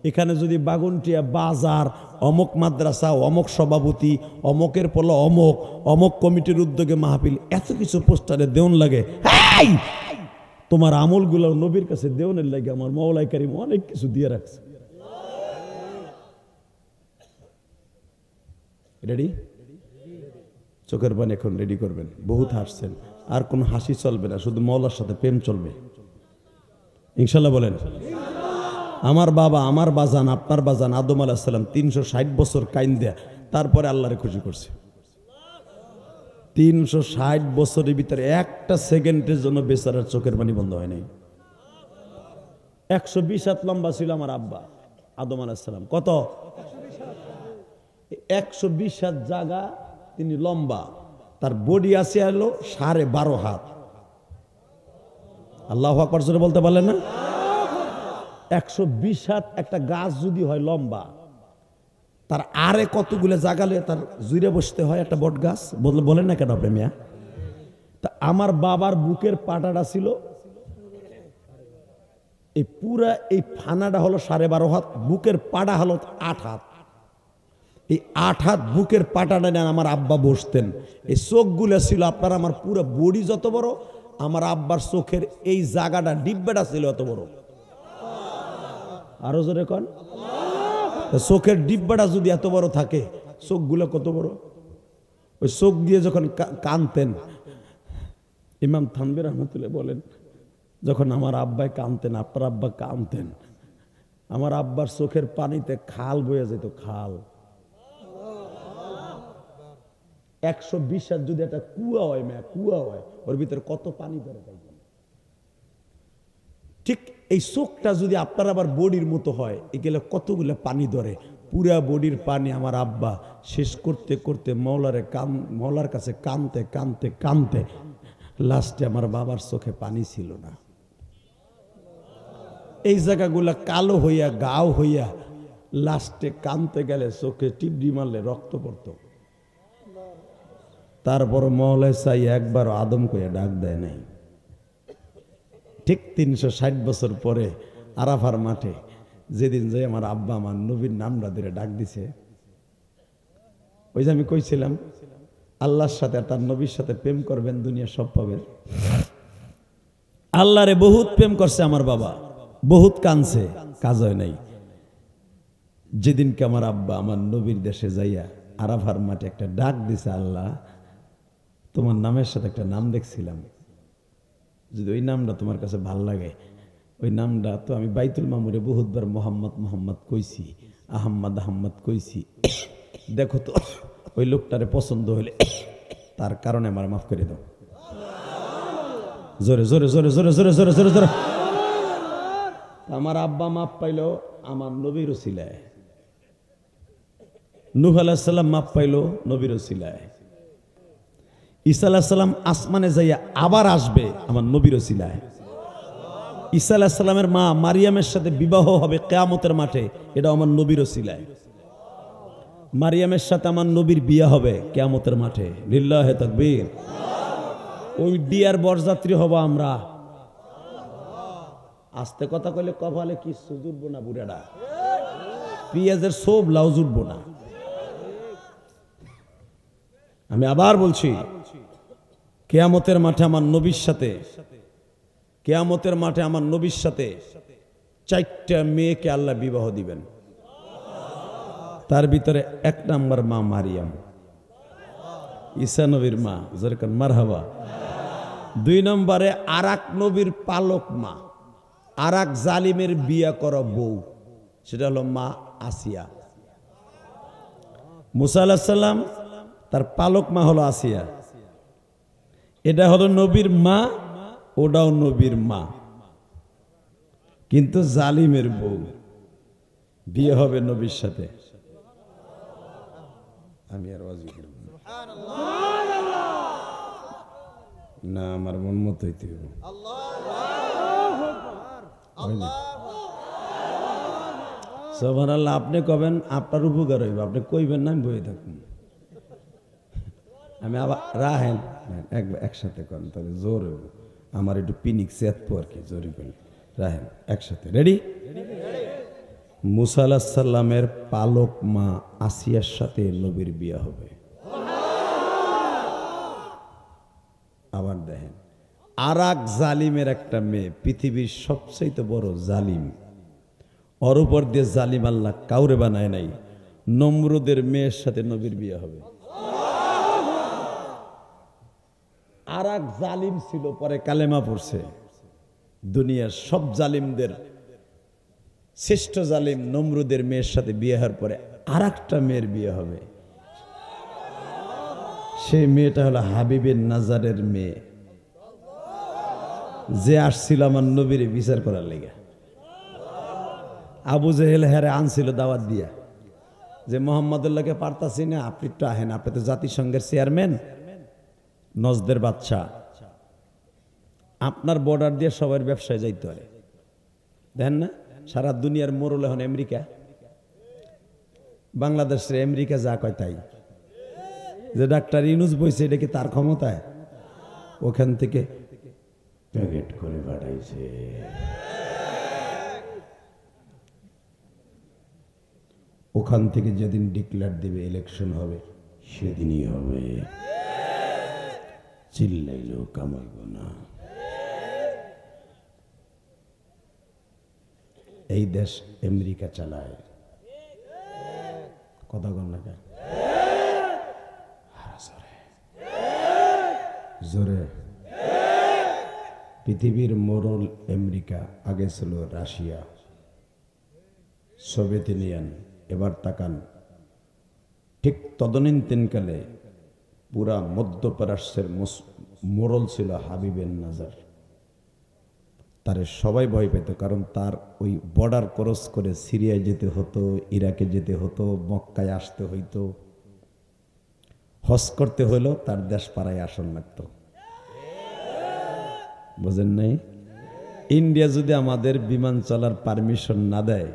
এখানে যদি বাগুনটিয়া বাজার, অমক মাদ্রাসা, অমক সভাপতি, অমকের পোলা অমক, অমক কমিটির উদ্যোগে মাহফিল, এত কিছু পোস্টারে দেওন লাগে, তোমার আমলগুলো নবীর কাছে দেওনের লাগে আমার মওলাই কারীম অনেক কিছু দিয়ে রাখছে। রেডি? চোখের পানি এখন রেডি করবেন, বহুত হাসছেন, আর কোন হাসি চলবে না, শুধু মওলার সাথে প্রেম চলবে ইনশাল্লাহ। বলেন আমার বাবা, আমার বাজান, আপনার বাজান আদম আলাইহিস সালাম 360 বছর কাইন দেয়া তারপরে আল্লাহরে খুশি করছে। 360 বছরের ভিতরে একটা সেকেন্ডের জন্য বেচারার চোখের পানি বন্ধ হয় নাই। 120 হাত লম্বা ছিল আমার আব্বা আদম আলাইহিস সালাম। কত? 120 হাত জায়গা তিনি লম্বা, তার বডি আছে হলো 12.5 হাত। আল্লাহু আকবার জোরে বলতে পারলেন না? 120 হাত একটা গাছ যদি হয় লম্বা, তার আরে কতগুলো জাগালে তার জুড়ে বসতে হয় একটা বট গাছ, বলেন না কেন প্রেমিয়া? তা আমার বাবার বুকের পাটাটা ছিল এই পুরা, এই ফানাটা হলো 12.5 হাত, বুকের পাটা হলো 8 হাত। এই 8 হাত বুকের পাটাটা নিয়ে আমার আব্বা বসতেন। এই চোখগুলো ছিল আপনার, আমার পুরো বডি যত বড়, আমার আব্বার চোখের এই জায়গাটা ডিব্বাটা ছিল এত বড়। আরো জোরে কন। চোখের ডিব্বাটা যদি এত বড় থাকে, চোখগুলো কত বড়? ওই চোখ দিয়ে যখন কানতেন, ইমাম থানভী রহমতুল্লাহ বলেন, যখন আমার আব্বাই কানতেন, আপনার আব্বা কানতেন, আমার আব্বার চোখের পানিতে খাল বয়ে যেত, খাল। 120 হাত যদি একটা কুয়া হয়, কুয়া হয়, ওর ভিতরে কত পানি ধরে থাকবে। ঠিক এই চোখটা যদি আপনার আবার বডির মতো হয়, এগুলো কতগুলো পানি ধরে, পুরা বডির পানি আমার আব্বা শেষ করতে করতে মৌলার কাছে কানতে কানতে কানতে লাস্টে আমার বাবার চোখে পানি ছিল না। এই জায়গাগুলা কালো হইয়া গাও হইয়া লাস্টে কানতে গেলে চোখে টিপডি মারলে রক্ত পড়ত। তারপর মৌলায় চাই একবার আদম কইয়া ডাক দেয় নাই। ঠিক 360 বছর পরে আরাফার মাঠে যেদিন যে আমার আব্বা আমার নবীর নামটা ধরে ডাক দিছে, ওই যে আমি কইছিলাম আল্লাহর সাথে আর তার নবীর সাথে প্রেম করবেন, দুনিয়া সব পাবেন। আল্লাহরে বহুত প্রেম করছে আমার বাবা, বহুত কানছে, কাজ হয় নাই। যেদিনকে আমার আব্বা আমার নবীর দেশে যাইয়া আরাফার মাঠে একটা ডাক দিছে, আল্লাহ তোমার নামের সাথে একটা নাম দেখছিলাম, যদি ওই নামটা তোমার কাছে ভাল লাগে, ওই নামটা তো আমি বাইতুল মামুরে বহুতবার মোহাম্মদ মোহাম্মদ কইছি, আহম্মদ আহম্মদ কইছি, দেখো তো ওই লোকটারে পছন্দ হলে তার কারণে আমার মাফ করে দাও। জোরে জোরে জোরে জোরে জোরে জোরে জোরে জোরে। আমার আব্বা মাফ পাইল আমার নবীর ওসিলায়, নূহ আলাইহিস সালাম মাফ পাইল নবীর ওসিলায়, ঈসা আলাইহিস সালাম আসমানে যাইয়া আবার আসবে আমার নবীর ওসিলায়, ঈসা আলাইহিস সালামের মা মারিয়ামের সাথে বিবাহ হবে কিয়ামতের মাঠে, এটা আমার নবীর ওসিলায়, মারিয়ামের সাথে আমার নবীর বিয়ে হবে কিয়ামতের মাঠে, লিল্লাহে তাকবীর। ওই ডিয়ার বরযাত্রী হব আমরা। আস্তে কথা কইলে কপালে কিছু জুটবো না, বুড়াটা পেঁয়াজের সব লাউ জুটবো না। আমি আবার বলছি, কিয়ামতের মাঠে আমার নবীর সাথে, কিয়ামতের মাঠে আমার নবীর সাথে 4টা মেয়েকে আল্লাহ বিবাহ দিবেন। তার ভিতরে 1 নাম্বার মা মারিয়াম, ঈসা নবীর মা, যেরকম মারহাবা। 2 নম্বরে আরেক নবীর পালক মা, আরেক জালিমের বিয়া করা বউ, সেটা হলো মা আসিয়া। মুসা আলাইহিস সালাম তার পালক মা হলো আসিয়া, এটা হলো নবীর মা, ওটাও নবীর মা, কিন্তু জালিমের বউ, বিয়ে হবে নবীর সাথে। আমি আর না, আমার মন মতো হইতে হবে। সুবহানাল্লাহ। আপনি কবেন আপনার উপকার হইব, আপনি কইবেন না আমি বই থাকুন। আমি আবার রাহেন একসাথে করেন, তাহলে জোর হইব। আমার একটু পিনিক চেতপো আর কি, জোরে করেন, রাহেন একসাথে। রেডি? মুসা আলাইহিস সালামের পালক মা আসিয়ার সাথে নবীর বিয়ে হবে। আবার দেখেন, আরেক জালিমের একটা মেয়ে, পৃথিবীর সবচেয়ে বড় জালিম, ওর উপর দিয়ে জালিম আল্লাহ কাউরে বানায় নাই, নমরুদের মেয়ের সাথে নবীর বিয়ে হবে। আরেক জালিম ছিল, পরে কালেমা পড়ছে। দুনিয়ার সব জালিমদের শ্রেষ্ঠ জালিম নমরুদের মেয়ের সাথে বিয়ে হওয়ার পরে আরেকটা মেয়ের বিয়ে হবে, সেই মেয়েটা হলো হাবিবের নাজারের মেয়ে, যে আসছিল আমার নবীর বিচার করার লেগে। আবু জেহেল হেরে আনছিল দাওয়াত দিয়া, যে মোহাম্মদুল্লাহকে পারতাছি না, আপনি একটু আহেন, আপনি তো জাতিসংঘের চেয়ারম্যান, নজদের বাদশা, আপনার বর্ডার দিয়ে সবার ব্যবসায় যাইতে পারে। দেখেন না, সারা দুনিয়ার মোড়ল এখন আমেরিকা, বাংলাদেশের আমেরিকা যা কয় তাই। যে ডাক্তার ইউনুস বইছে, এটা কি তার ক্ষমতায়? ওখান থেকে প্যাকেট করে পাঠাইছে। ওখান থেকে যেদিন ডিক্লেয়ার দিবে ইলেকশন হবে, সেদিনই হবে। চিল্লাইলেও কামাইব না। এই দেশ আমেরিকা চালায়, কথা বল না কেন? জোরে। পৃথিবীর মোড়ল আমেরিকা, আগে ছিল রাশিয়া, সোভিয়েত ইউনিয়ন, এবার তাকান। ঠিক তদনীন্তনকালে পুরা মধ্যপ্রাচ্যের মোড়ল ছিল হাবিবের নাজার। তারে সবাই ভয় পেত, কারণ তার ওই বর্ডার ক্রস করে সিরিয়ায় যেতে হতো, ইরাকে যেতে হতো, মক্কায় আসতে হইতো, হজ করতে হইলো, তার দেশ পাড়ায় আসন লাগতো। বুঝেন নাই? ইন্ডিয়া যদি আমাদের বিমান চলার পারমিশন না দেয়,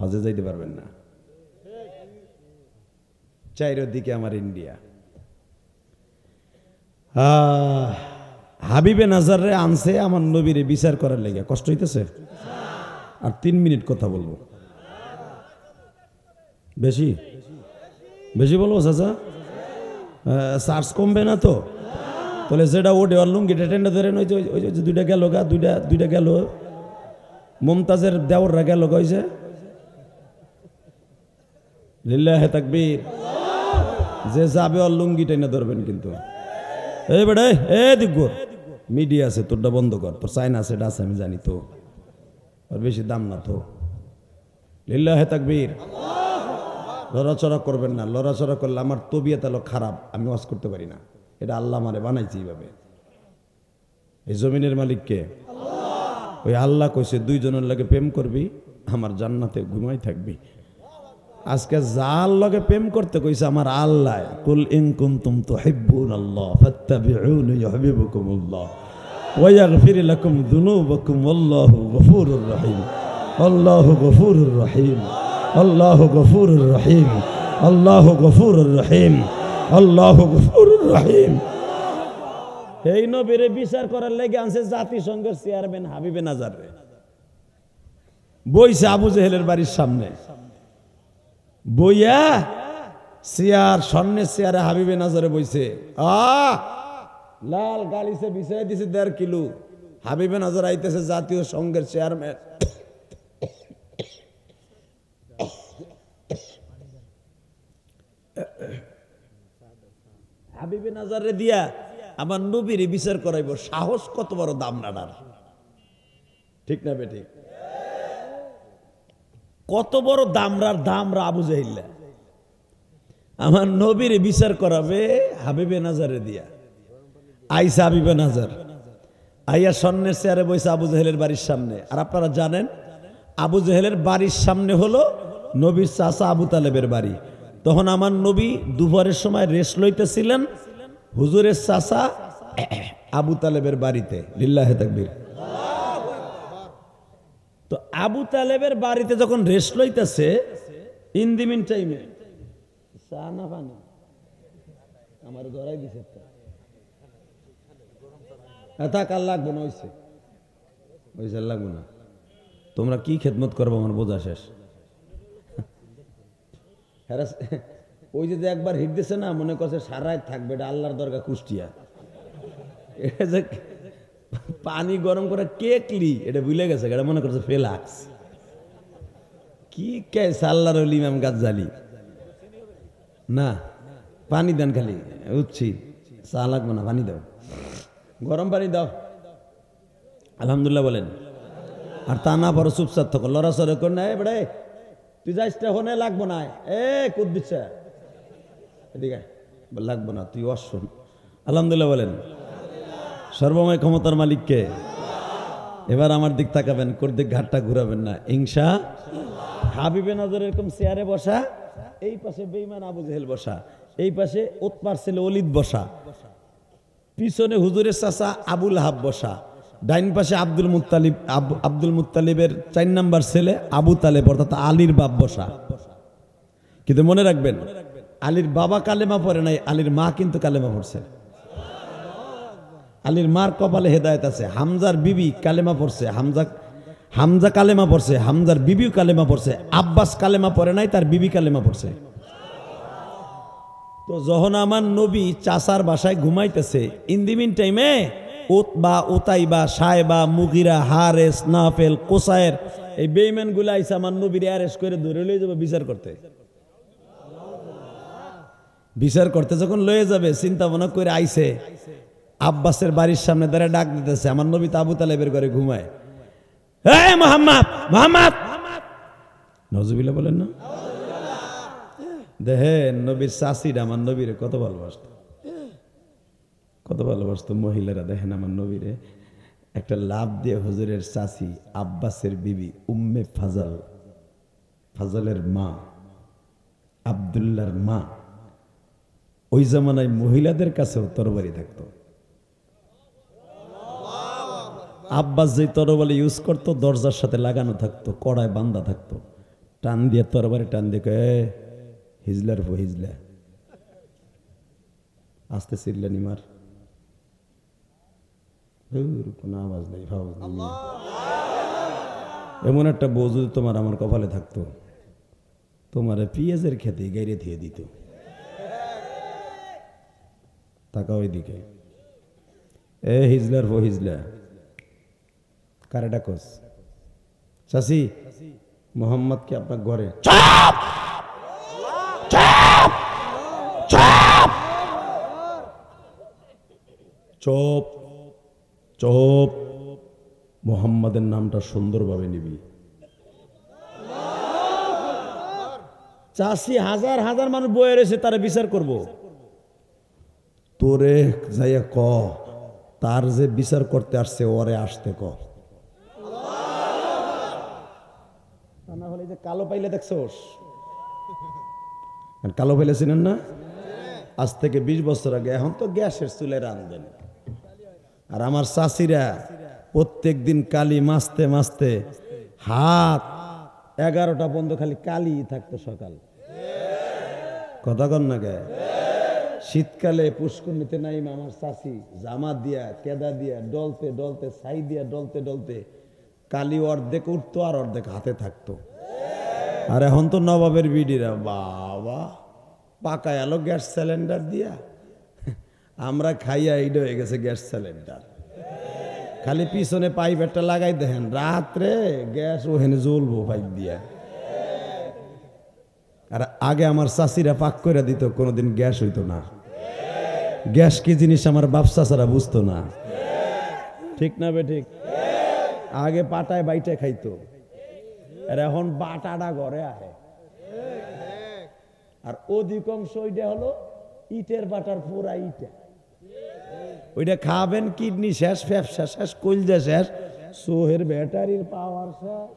হজে যাইতে পারবেন না। চারিদিকে আমার ইন্ডিয়া। হাবিবে নাজারে আনছে আমার নবীরে বিচার করার লেগে। কষ্ট হইতেছে? আর 3 মিনিট কথা বলবো। বেশি বেশি বলবো চাচা? চার্জ কমবে না তো? তাহলে যেটা ওডে লুঙ্গিটা টেন্ডা ধরেন, ওই যে দুইটা গেল গা, দুইটা গেল, মমতাজের দেওররা গেল গা, ওই যে লিল্লাহে তাকবীর। যে যাবে ওর লুঙ্গি টেনে ধরবেন কিন্তু। এই বেড়ে এ দিগ্গো, মিডিয়া আছে, তোরটা বন্ধ কর। তোর চাইনা আছে, এটা আছে, আমি জানি তো, আর বেশি দাম না তো। লিল্লাহে তাকবীর। লড়াচড়া করবেন না, লড়াচড়া করলে আমার তবিয়ত হলো খারাপ, আমি ওয়াজ করতে পারি না। এটা আল্লাহ আমারে বানাইছে এইভাবে। এই জমিনের মালিককে ওই আল্লাহ কইছে, 2 জনের লাগে প্রেম করবি, আমার জান্নাতে ঘুমাই থাকবি। আজকে যার লগে প্রেম করতে কইছে আমার আল্লাহ, কুল ইন কুনতুম তুহিব্বুনাল্লাহ ফাত্তাবিউনি ইউহিব্বুকুমুল্লাহ ওয়া ইয়াগফির লাকুম যুনুবাকুম আল্লাহু গফুরুর রহিম। আল্লাহু গফুরুর রহিম, আল্লাহু গফুরুর রহিম, আল্লাহু গফুরুর রহিম, আল্লাহু গফুরুর রহিম। এই নবীরে বিচার করার লেগে আনছে জাতিসংঘের চেয়ারম্যান হাবিবে নাজার রে। বইছে আবু জেহেলের বাড়ির সামনে, বইয়া চেয়ার, স্বর্ণের চেয়ারে হাবিবে নাজারে বইছে। লাল গালিছে বিছাই দিছে 1.5 কিলো। হাবিবে নাজার আইতেছে জাতীয় সংঘের চেয়ারম্যান। হাবিবে নাজারে দিয়া আমার নবীর বিচার করাইব। সাহস কত বড় দামড়ার, ঠিক না বেঠিক? কত বড় দামরা আবু জাহিল্লা আমার নবীর বিচার করাবে হাবিবে নাজারে দিয়া। আইসা হাবিবে নাজার আইয়া স্বর্ণের চেয়ারে বইসা আবু জাহেলের বাড়ির সামনে। আর আপনারা জানেন আবু জাহেলের বাড়ির সামনে হলো নবীর চাচা আবু তালেবের বাড়ি। তখন আমার নবী দুপুরের সময় রেস্ট লইতেছিলেন হুজুরের চাচা আবু তালেবের বাড়িতে। লিল্লাহে তাকবীর। তো আবু তালেবের বাড়িতে যখন রেস্ট লইতেছে, ইন দি মিন টাইমে চা না পানি আমার ধরাই দিছে, থাক আর লাগবো না, ওইসে লাগবো না। তোমরা কি খেদমত করবো আমার বোঝা শেষ। ওই যে একবার হিট দিছে না, মনে করছে সারাই থাকবে, এটা আল্লাহর দরগা কুষ্টিয়া। পানি গরম করে কেকলি, এটা ভুলে গেছে, এটা মনে করছে ফেলাক্স। কি কেস আল্লাহর ইমাম গাজ্জালি না। পানি দেন খালি, উঠছি, চা লাগবে না, পানি দাও, গরম পানি দাও, আলহামদুলিল্লাহ বলেন। আর তা না পারো চুপচাপ থাকো, লড়াচড়া কর না। বেড়ে তুই যাইস হনে লাগবো না, এ কুদ দিচ্ছে এদিকে লাগবো না, তুই অশ্বন। আলহামদুলিল্লাহ বলেন। সর্বময় ক্ষমতার মালিককে। এবার আমার দিক তাকাবেন, কোর দিক ঘাটটা ঘুরাবেন না, ইনশা। হাবিবে নজর এরকম চেয়ারে বসা, এই পাশে বেঈমান আবু জেহেল বসা, এই পাশে উতবার ছেলে ওলিদ বসা, পিছনে হুজুরের চাচা আবুল হাব বসা, ডাইন পাশে আব্দুল মুত্তালিবের 4 নাম্বার ছেলে আবু তালেব অর্থাৎ আলীর বাপ বসা। কিন্তু মনে রাখবেন, আলীর বাবা কালেমা পড়ে নাই, আলীর মা কিন্তু কালেমা পড়ছে। আলীর মার কপালে হেদায়েত আছে। হামজার বিবি কালেমা পড়ছে, হামজা কালেমা পড়ছে, হামজার বিবিও কালেমা পড়ছে। আব্বাস কালেমা পড়ে নাই, তার বিবি কালেমা পড়ছে। তো যখন আমার নবী চাচার বাসায় ঘুমাইতেছে, ইন দি মিন টাইমে উতবা, উতাইবা, সাহেবা, মুগিরা, হারেস, নাফেল, কোসায়ের এই বেঈমান গুলা আইসা আমার নবীর অ্যারেস্ট করে ধরে লয়ে যাবে বিচার করতে। বিচার করতে যখন লয়ে যাবে, চিন্তা ভাবনা করে আইছে, আব্বাসের বাড়ির সামনে দাঁড়িয়ে ডাক দিতেছে, আমার নবী তো আবু তালেবের ঘরে ঘুমায়। এই মোহাম্মদ, মোহাম্মদ, নজুবিল্লাহ বলেন না। দেখেন নবীর চাষিরা আমার নবীরে কত ভালোবাসত, কত ভালোবাসত মহিলারা। দেখেন আমার নবীরে একটা লাভ দিয়ে হুজুরের চাষি আব্বাসের বিবি উম্মে ফাজল, ফাজলের মা, আব্দুল্লাহর মা, ওই জামানায় মহিলাদের কাছেও তরবারি থাকতো। আব্বাস যে তরবারি ইউজ করতো দরজার সাথে লাগানো থাকতো, কড়ায় বান্ধা থাকতো। টান দিয়ে তরবারি টান দিয়ে হিজলার ফো হিজলা, আস্তে চিল্লা নিমার, কোনো আওয়াজ নেই, ফাওয়াজ নেই। এমন একটা বউ যদি তোমার আমার কপালে থাকতো, তোমার পেঁয়াজের খেতে গাইরে দিয়ে দিত। তাকা ওই দিকে, এ হিজলার ফো হিজলা, কারে ডাকস? চাচি মোহাম্মদ কি আপনার ঘরে? চুপ চুপ, মোহাম্মদের নামটা সুন্দরভাবে নিবি। চাষি হাজার হাজার মানুষ বয়ে রয়েছে, তারা বিচার করব। তোরে যাইয়া ক, তার যে বিচার করতে আসছে ওরে আসতে ক। না হলে যে কালো পাইলে দেখছোস, কালো পাইলে চিনেন না? আজ থেকে 20 বছর আগে, এখন তো গ্যাসের চুলে রান্ধেন। আর আমার চাষিরা প্রত্যেক দিন কালি মাছতে মাছতে হাত 11টা বন্ধ খালি কালি থাকতো সকাল। কথা কন না গে? শীতকালে পুষ্করণীতে নাই আমার চাষি জামা দিয়া কেদা দিয়া ডলতে ডলতে ছাই দিয়া ডলতে ডলতে কালি অর্ধেক উঠতো আর অর্ধেক হাতে থাকতো। আর এখন তো নবাবের বিডিরা বাবা পাকায় আলো গ্যাস সিলিন্ডার দিয়া, আমরা খাইয়া এইটা হয়ে গেছে গ্যাস সিলিন্ডার। খালি পিছনে পাইপ একটা লাগাই দেখেন, রাত্রে গ্যাস ওখানে জ্বলবো পাইপ দিয়া। আর আগে আমার চাষিরা পাক করে দিত, কোনোদিন গ্যাস হইতো না। গ্যাস কি জিনিস আমার বাপ চাচারা বুঝতো না, ঠিক না বে ঠিক? আগে পাটায় বাইটে খাইতো, আর এখন বাটাটা ঘরে আহে। আর অধিকাংশ ওইটা হলো ইটের বাটার পুরা ইটা, ওইটা খাবেন কিডনি শেষ, ফ্যাপসা শেষ, কলজা শেষ, সোহের ব্যাটারির পাওয়ার শেষ।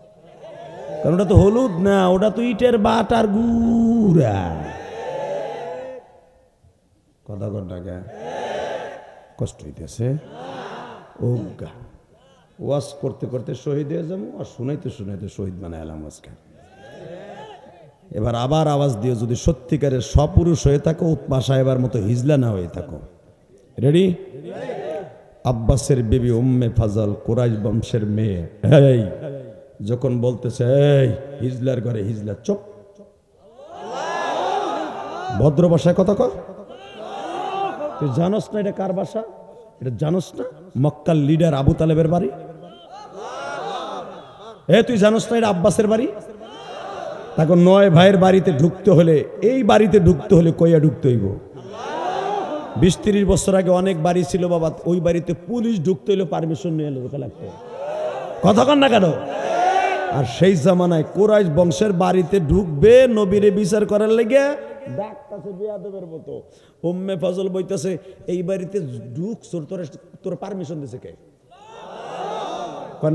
কারণ ওটা তো হলুদ না, ওটা তো ইটের বাটার গুড়া। কথা কটা কষ্ট হইতেছে। ওগা ওয়াজ করতে করতে শহীদ হয়ে যাবো, আর শুনাইতে শুনাইতে শহীদ বানায় এলাম আজকে। এবার আবার আওয়াজ দিয়ে যদি সত্যিকারের সপুরুষ হয়ে থাকো, উতবা সাহেবার মতো হিজলা না হয়ে থাকো। রেডি? আব্বাসের বিবি উম্মে ফাজল, কুরাইশ বংশের মেয়ে, এই যখন বলতেছে এই হিজলার ঘরে হিজলা, চুপ, ভদ্র ভাষায় কথা কর। তুই জানোস না এটা কার বাসা? এটা জানোস না মক্কার লিডার আবু তালেবের বাড়ি? তুই জানোস না এটা আব্বাসের বাড়ি? তখন 9 ভাইয়ের বাড়িতে ঢুকতে হলে, এই বাড়িতে ঢুকতে হলে কইয়া ঢুকতে হইব। 20-30 বছর আগে অনেক বাড়ি ছিল বাবা, ওই বাড়িতে পুলিশ ঢুকতে হইলে পারমিশন নিয়ে ঢোকা লাগতো। কথা কন না কেন? আর সেই জামানায় কুরাইশ বংশের বাড়িতে ঢুকবে নবীরে বিচার করার লেগে ডাকতাছে বেয়াদবের মতো। উম্মে ফজল বইতাছে, এই বাড়িতে ঢুকছ, তোর পারমিশন দিছে কে?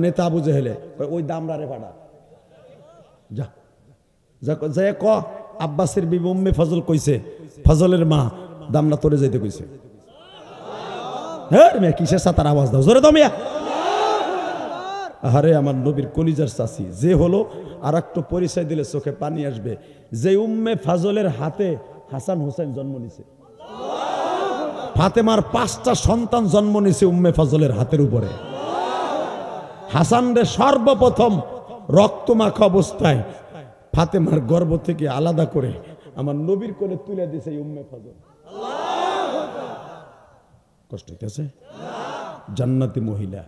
নেতা আবু জেহেলে। ওই দামরারে ভাড়া যা যা যায় ক আব্বাসের বিবি উম্মে ফজল কইছে, ফজলের মা দামরা তোরে যাইতে কইছে। হ্যাঁ মেয়ে কিসের সাতার আওয়াজ দাও জোরে দমিয়া। আরে আমার নবীর কলিজার চাচি যে হলো, আর একটু পরিচয় দিলে চোখে পানি আসবে। যে উম্মে ফাজলের হাতে হাসান হোসেন জন্ম নিছে, ফাতেমার 5টা সন্তান জন্ম নিছে উম্মে ফাজলের হাতের উপরে। হাসান রে সর্বপ্রথম রক্তমাখা অবস্থায় ফাতেমার গর্ভ থেকে আলাদা করে আমার নবীর কোলে তুলে দিছে উম্মে ফাজল। কষ্ট হইতেছে? জান্নাতি মহিলা।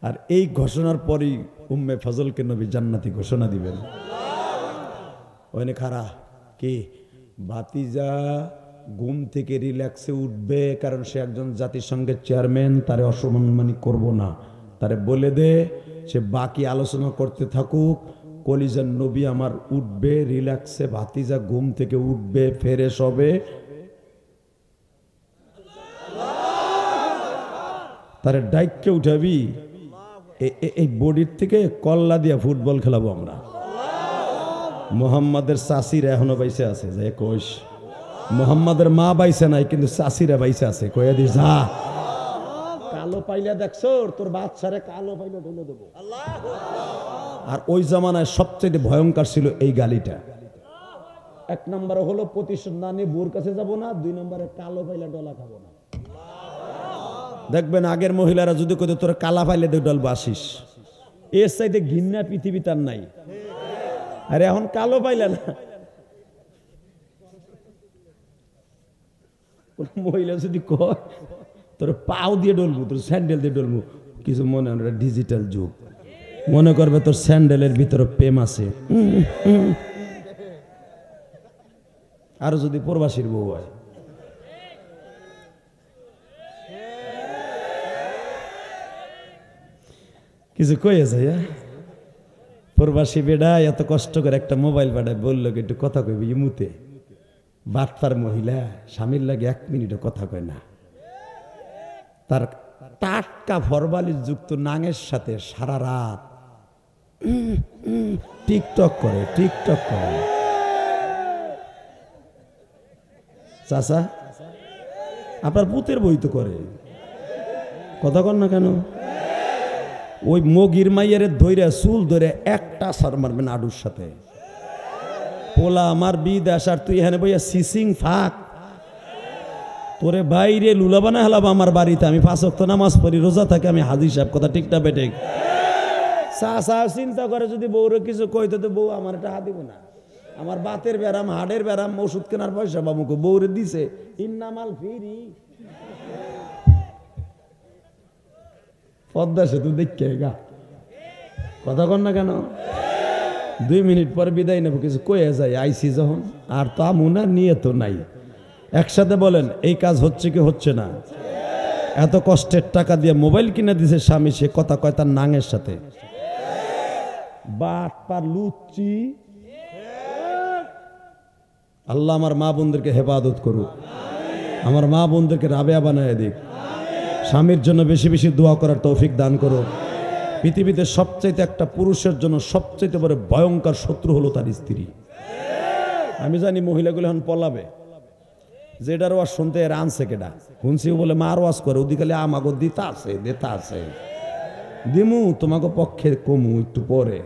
আর এই ঘোষণার পরই উম্মে ফজলকে নবী জান্নাতি ঘোষণা দিবেন। ওইনে খারা কি ভাতিজা ঘুম থেকে রিল্যাক্সে উঠবে, কারণ সে একজন জাতিসংঘের চেয়ারম্যান, তারে অসম্মানী করব না। তারে বলে দে সে বাকি আলোচনা করতে থাকুক। কলিজার নবী আমার উঠবে রিল্যাক্সে, ভাতিজা ঘুম থেকে উঠবে, ফ্রেশ হবে, তারে ডাইককে উঠাবি। এই বডির থেকে কল্লা দিয়া ফুটবল খেলাবো আমরা। মোহাম্মদের চাষিরা এখনো বাইসে আছে, যে কোষ মোহাম্মদের মা বাইসে নাই, কিন্তু চাষিরা বাইসে আছে। কয়ে দি যা কালো পাইলে দেখছো, তোর বাচ্চারে কালো পাইলে ঢেলে দেবো। আর ওই জামানায় সবচেয়ে ভয়ঙ্কর ছিল এই গালিটা। 1 নম্বরে হলো প্রতিশোধ না নিয়ে বোর কাছে যাবো না, 2 নম্বরে কালো পাইলে ডলা খাবো না। দেখবেন আগের মহিলারা যদি কইতো তোর কালা পাইলে ডল বাসিস, এর চাইতে ঘৃণা পৃথিবী তার নাই। আরে এখন কালো পাইলে না, মহিলা যদি কয় তোর পাও দিয়ে ডলবো, তোর স্যান্ডেল দিয়ে ডলবো, কিছু মনে হয় ডিজিটাল যুগ, মনে করবে তোর স্যান্ডেলের ভিতরে প্রেম আছে। আরো যদি প্রবাসীর বউ হয়, কিছু কয়ে যায়। প্রবাসী বেডা এত কষ্ট করে একটা মোবাইল পাঠায়, বললো একটু কথা কইবি ইমুতে। বাটপার মহিলা স্বামীর লাগে 1 মিনিটও কথা কয় না, তার টাটকা ফরমালিন যুক্ত নাঙের সাথে সারা রাত টিকটক করে। চাচা আপনার পুতের বই তো করে, কথা কন না কেন? ওই মগির মাইয়ারে ধইরা চুল ধরে একটা সার মারবেন আডুর সাথে। পোলা আমার বিদেশ, আর তুই এখানে বইয়া সিসিং ফাঁক, তোরে বাইরে লুলা বানা হেলাব আমার বাড়িতে। আমি 5 ওয়াক্ত নামাজ পড়ি, রোজা থাকে, আমি হাজির সাহেব, কথা ঠিক না বেটে? চাচা চিন্তা করে যদি বউরে কিছু কইতে, তো বউ আমার এটা হাত দিব না। আমার বাতের ব্যারাম, হাড়ের ব্যারাম, ওষুধ কেনার পয়সা বাবুকে বউরে দিছে, ইন্নামাল ফিরি পদ্মা সেতু দেখে গা। কথা কন না কেন? 2 মিনিট পরে বিদায় নেবো, কিছু কয়ে যায় আইসি যখন, আর তো আমুনা নিয়ে তো নাই। একসাথে বলেন এই কাজ হচ্ছে কি হচ্ছে না? এত কষ্টের টাকা দিয়ে মোবাইল কিনে দিছে স্বামী, সে কথা কয় তার নাঙের সাথে। বাট পার লুচ্চি। আল্লাহ আমার মা বোনদেরকে হেফাজত করুক, আমার মা বোনদেরকে রাবেয়া বানায় দিক, স্বামীর জন্য বেশি বেশি দোয়া করার তৌফিক দান করুক। পৃথিবীতে সবচাইতে একটা পুরুষের জন্য সবচাইতে বড় ভয়ঙ্কর শত্রু হলো তার স্ত্রী। আমি জানি মহিলাগুলো এখন পলাবে, যেটার ওয়াজ শুনতে এর আনছে কেডা, শুনছিও বলে মার ওয়াজ করে, ওদিকে আমাকে দিতা আছে দিমু, তোমাকে পক্ষে কমু একটু পরে,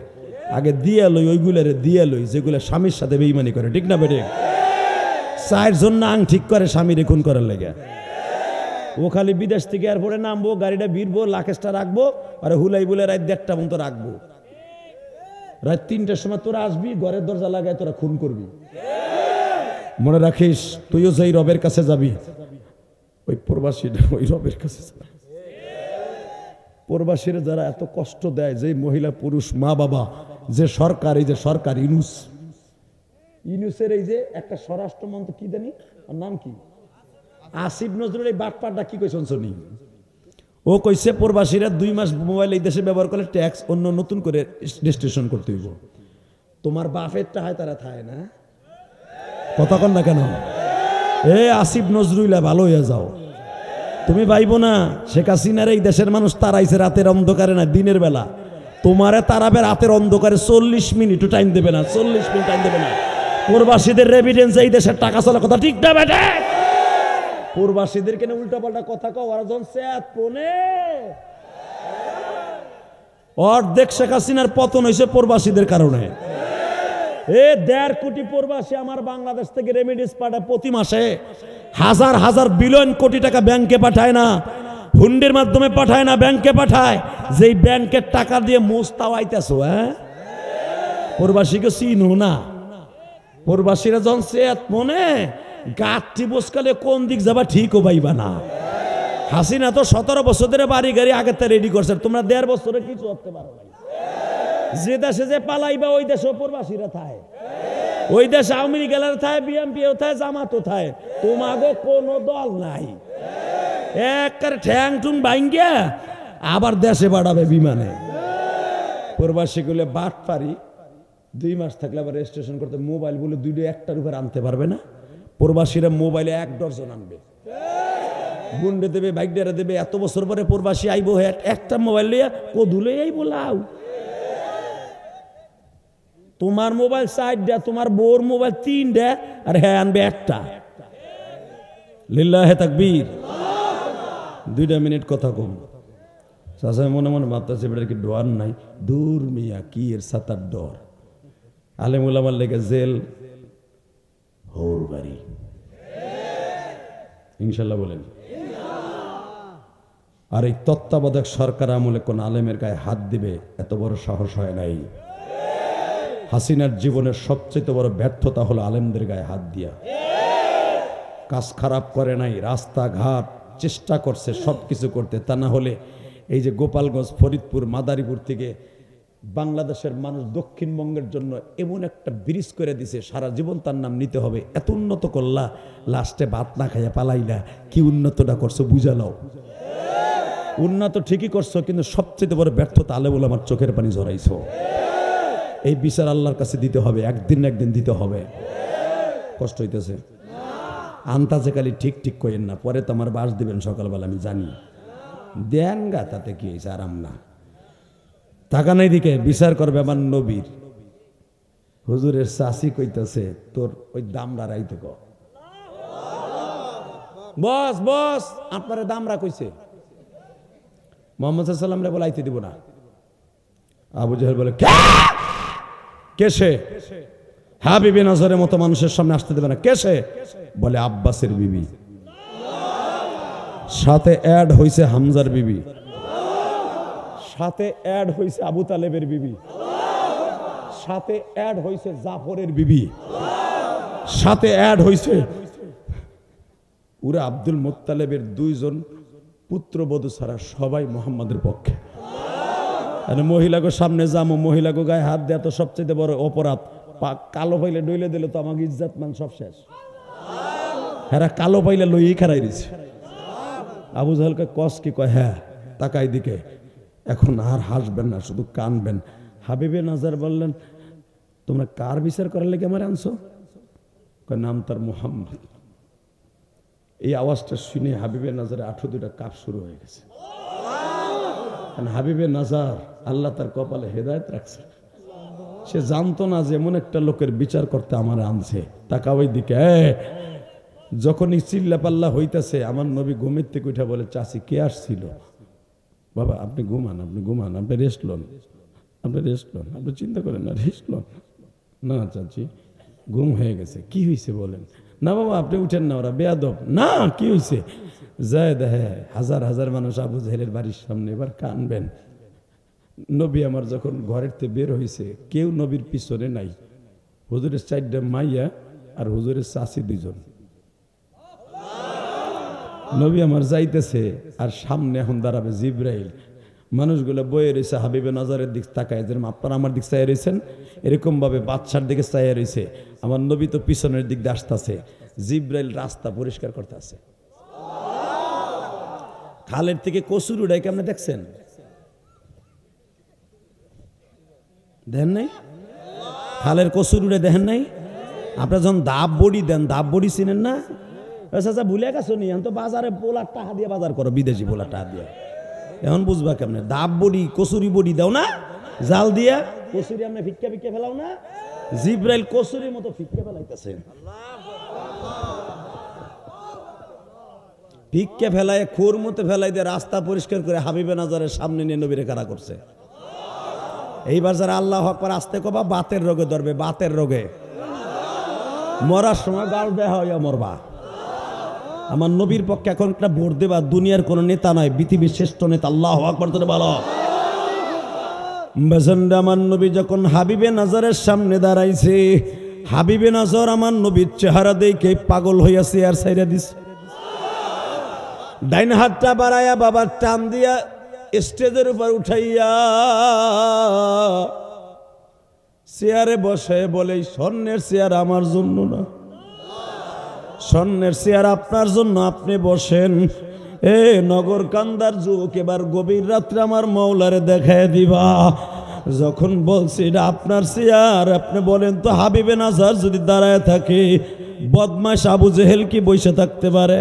আগে দিয়ে লই ওইগুলারে দিয়ে লই যেগুলো স্বামীর সাথে বেইমানি করে, ঠিক না বেটে? 4 জন্য আং ঠিক করে স্বামী রেখুন করার লেগে। ও খালি বিদেশ থেকে এয়ারপোর্টে নামবো, গাড়িটা ভিড়বো, লাকেশটা রাখবো, আর হুলাই বলে রাত 1:30টা পর্যন্ত রাখবো। রাত 3টার সময় তোরা আসবি, ঘরের দরজা লাগায় তোরা খুন করবি। মনে রাখিস তুইও যেই রবের কাছে যাবি, ওই প্রবাসীরা ওই রবের কাছে যাবে। প্রবাসীরা যারা এত কষ্ট দেয়, যে মহিলা পুরুষ মা বাবা, যে সরকার, এই যে সরকার ইউনুসের এই যে একটা স্বরাষ্ট্রমন্ত্রী কি জানি আর নাম কি, আসিফ নজরুল, এই বাটপাটা কি কইছেন শুনি? ও কইছে প্রবাসীরা 2 মাস মোবাইল এই দেশে ব্যবহার করলে ট্যাক্স অন্য নতুন করে রেজিস্ট্রেশন করতে হইব। তোমার বাপেরটা হয় তারা থায় না, কথা কন না কেন? এ আসিফ নজরুল্লাহ ভালো হয়ে যাও। তুমি ভাইবো না শেখ হাসিনার এই দেশের মানুষ তারাইছে রাতের অন্ধকারে না দিনের বেলা। তোমারে তারাবে রাতের অন্ধকারে 40 মিনিটও টাইম দেবে না, 40 মিনিট টাইম দেবে না। প্রবাসীদের রেভিডেন্স এই দেশের টাকা চলা কথা ঠিক না বেটা? প্রবাসীদের কেন উল্টা পাল্টা কথা কও? ওরা যখন অর্ধেক শেখ হাসিনার পতন হয়েছে প্রবাসীদের কারণে। 1.5 কোটি প্রবাসী আমার বাংলাদেশ থেকে রেমিডিস পাঠায় প্রতি মাসে, হাজার হাজার বিলিয়ন কোটি টাকা ব্যাংকে পাঠায় না, হুন্ডির মাধ্যমে পাঠায় না, ব্যাংকে পাঠায়। যেই ব্যাংকের টাকা দিয়ে মোস্তাওয়াইতেছো, প্রবাসীকে চিনো না? প্রবাসীরা যখন চেত মনে গাঠটি বসকালে কোন দিক যাবা ঠিকও পাইবা না। হাসিনা তো 17 বছর ধরে বাড়ি গাড়ি আগের তা রেডি করছে, তোমরা 1.5 বছরে কিছু করতে পারো না। যে দেশে যে পালাইবা ওই দেশে প্রবাসীরা থায়, ওই দেশে আওয়ামী লীগ থায়, বিএনপিও থায়, জামাতও থায়, তোমাকে কোনো দল নাই। একবারে ঠ্যাং টুং ভাঙ্গিয়া আবার দেশে বাড়াবে বিমানে। প্রবাসী গুলো বাট পারি 2 মাস থাকলে আবার রেজিস্ট্রেশন করতে মোবাইল বলে 2টা একটার উপর আনতে পারবে না। প্রবাসীরা মোবাইলে 1 ডজন আনবে, গুন্ডে দেবে, বাইক ডেরা দেবে। এত বছর পরে প্রবাসী আইব একটা মোবাইল লইয়া কদুলে আইব লাউ। তোমার মোবাইল 4টা, তোমার বোর মোবাইল 3টা, আর হ্যাঁ আনবে একটা। লিল্লাহে তাকবীর। 2 মিনিট কথা কম। চাচা মনে মনে ভাবতেছে বেটার কি ডর নাই? দূর মিয়া কি এর 7-8 ডর। আলেমুল আমার লেগে জেল হৌর বাড়ি ইনশাল্লাহ বলেন। আর এই তত্ত্বাবধায়ক সরকার আমলে কোন আলেমের গায়ে হাত দিবে এত বড় সাহস হয় নাই। হাসিনার জীবনের সবচেয়ে বড় ব্যর্থতা হলো আলেমদের গায়ে হাত দিয়া। কাজ খারাপ করে নাই, রাস্তাঘাট চেষ্টা করছে সবকিছু করতে। তা না হলে এই যে গোপালগঞ্জ, ফরিদপুর, মাদারীপুর থেকে বাংলাদেশের মানুষ দক্ষিণবঙ্গের জন্য এমন একটা ব্রিজ করে দিছে, সারা জীবন তার নাম নিতে হবে। এত উন্নত করলা, লাস্টে ভাত না খাইয়া পালাইলা। কি উন্নতটা করছো বুঝালাও? উন্নত ঠিকই করছো, কিন্তু সবচেয়ে বড় ব্যর্থতা আলেমুল আমার চোখের পানি ঝরাইছো। এই বিচার আল্লাহর কাছে দিতে হবে, একদিন না একদিন দিতে হবে। কষ্ট হইতেছে? আন্তাজে খালি ঠিক ঠিক কইেন না, পরে তো আমার বাস দিবেন সকালবেলা, আমি জানি। দেন গা, তাতে কি হয়েছে? আরাম না টাকা নাই দিকে বিচার করবে আমার নবীর। হুজুরের চাষি কইতেছে তোর ওই দামরা রাইতে ক বস বস আপনার দামরা কইছে। মোহাম্মদ সাল্লাম রে বলাইতে দিব না। আবু জাহেল বলে কেসে? হাবিবে নজরের মতো মানুষের সামনে আসতে দেবে না। কেসে? বলে আব্বাসের বিবি। সাথে অ্যাড হইছে হামজার বিবি, সাথে অ্যাড হইছে আবু তালেবের বিবি, সাথে অ্যাড হইছে জাফরের বিবি, সাথে অ্যাড হইছে পুরা আব্দুল মুত্তালিবের 2 জন পুত্রবধূ ছাড়া সবাই মুহাম্মাদের পক্ষে। মহিলাকে সামনে যামো, মহিলাকে গায়ে হাত দেয়া তো সবচেয়ে বড় অপরাধ। কালো পাইলে ডইলে দিলে তো আমাকে ইজ্জত মান সব শেষ। হ্যাঁ, কালো পাইলে লইই খারাই দিছে। আবু জাহেলকে কস কি কয়? হ্যাঁ তাকাই দিকে, এখন আর হাসবেন না, শুধু কানবেন। হাবিবে নাজার বললেন তোমরা কার বিচার করার লেগে আমার আনছো? নাম তার মুহাম্মদ। এই আওয়াজটা শুনে হাবিবে নাজারে 2টা কাপ শুরু হয়ে গেছে। হাবিবে নাজার আল্লাহ তার কপালে হেদায়েত রাখছে। সে জানতো না যে এমন একটা লোকের বিচার করতে আমার আনছে। তাকাও ওই দিকে। যখনই চিল্লা পাল্লা হইতেছে আমার নবী ঘুমের থেকে উঠে বলে চাচি কে আসছিল? বাবা আপনি ঘুমান, আপনি ঘুমান, আপনি রেস্ট লন, আপনি রেস্ট লন, আপনি চিন্তা করেন না, রেস্ট লন। না চাচি ঘুম হয়ে গেছে। কি হয়েছে বলেন? না বাবা আপনি উঠেন না, ওরা বেয়াদব। না কি হয়েছে? যায় দেখে হাজার হাজার মানুষ আবু জাহেলের বাড়ির সামনে, এবার কানবেন। নবী আমার যখন ঘরের থেকে বের হয়েছে, কেউ নবীর পিছনে নাই। হুজুরের 4টা মাইয়া আর হুজুরের চাচি 2 জন। নবী আমার যাইতেছে আর সামনে এখন দাঁড়াবে জিব্রাইল। মানুষগুলো বয়ে রয়েছে হাবিবে নজরের দিক তাকায়, যেরকম আপনারা আমার দিক চাইয়া রয়েছেন এরকম ভাবে বাদশার দিকে চাইয়া রয়েছে। আমার নবী তো পিছনের দিক দিয়ে আসতেছে। জিব্রাইল রাস্তা পরিষ্কার করতে আছে। খালের থেকে কসুর উড়াই কেমন দেখছেন? দেখেন নাই? খালের কসুর উড়ে দেখেন নাই? আপনার যখন দাব বড়ি দেন, দাব বড়ি চিনেন না? আচ্ছা ভুলে গেছো নি? এখন তো বাজারে পোলার টাকা দিয়ে বাজার করো, বিদেশি পোলার টাকা দিয়ে। এখন বুঝবা কেমনে? দাব বড়ি, কচুরি বড়ি দাও না জাল দিয়া, কচুরি আপনি ফিক্কা ফিক্কা ফেলাও না, জিব্রাইল কচুরির মতো ফিক্কা ফেলাইতেছে। ফিক্কা ফেলায় খোর মতো ফেলাই দিয়ে রাস্তা পরিষ্কার করে হাবিবে নাজারের সামনে নিয়ে নবীরে কারা করছে। এইবার যারা আল্লাহ আকবার আসতে কবা, বাতের রোগে ধরবে, বাতের রোগে মরার সময় গাল দেয়া হইয়া মরবা। আমার নবীর পক্ষে এখন একটা ভোট দেবা, দুনিয়ার কোন নেতা নয়, পৃথিবীর শ্রেষ্ঠ নেতা। আল্লাহু আকবার তোরে বলো। বেজন্ডা আমার নবী যখন হাবিবে নাজারের সামনে দাঁড়াইছে, হাবিবে নাজার আমার নবীর চেহারা দেখে পাগল হইয়াছে আর ছাইরা দিছে। ডাইন হাতটা বাড়াইয়া বাবার টান দিয়া স্টেজের উপর উঠাইয়া চেয়ারে বসে বলে, স্বর্ণের চেয়ার আমার জন্য না, স্বর্ণের চেয়ার আপনার জন্য, আপনি বসেন। এ নগর কান্দার যুবক, এবার গভীর রাত্রে আমার মৌলারে দেখায় দিবা। যখন বলছি এটা আপনার চেয়ার, আপনি বলেন তো হাবিবে নাজার যদি দাঁড়ায় থাকে, বদমাশ আবু জেহেল কি বসে থাকতে পারে?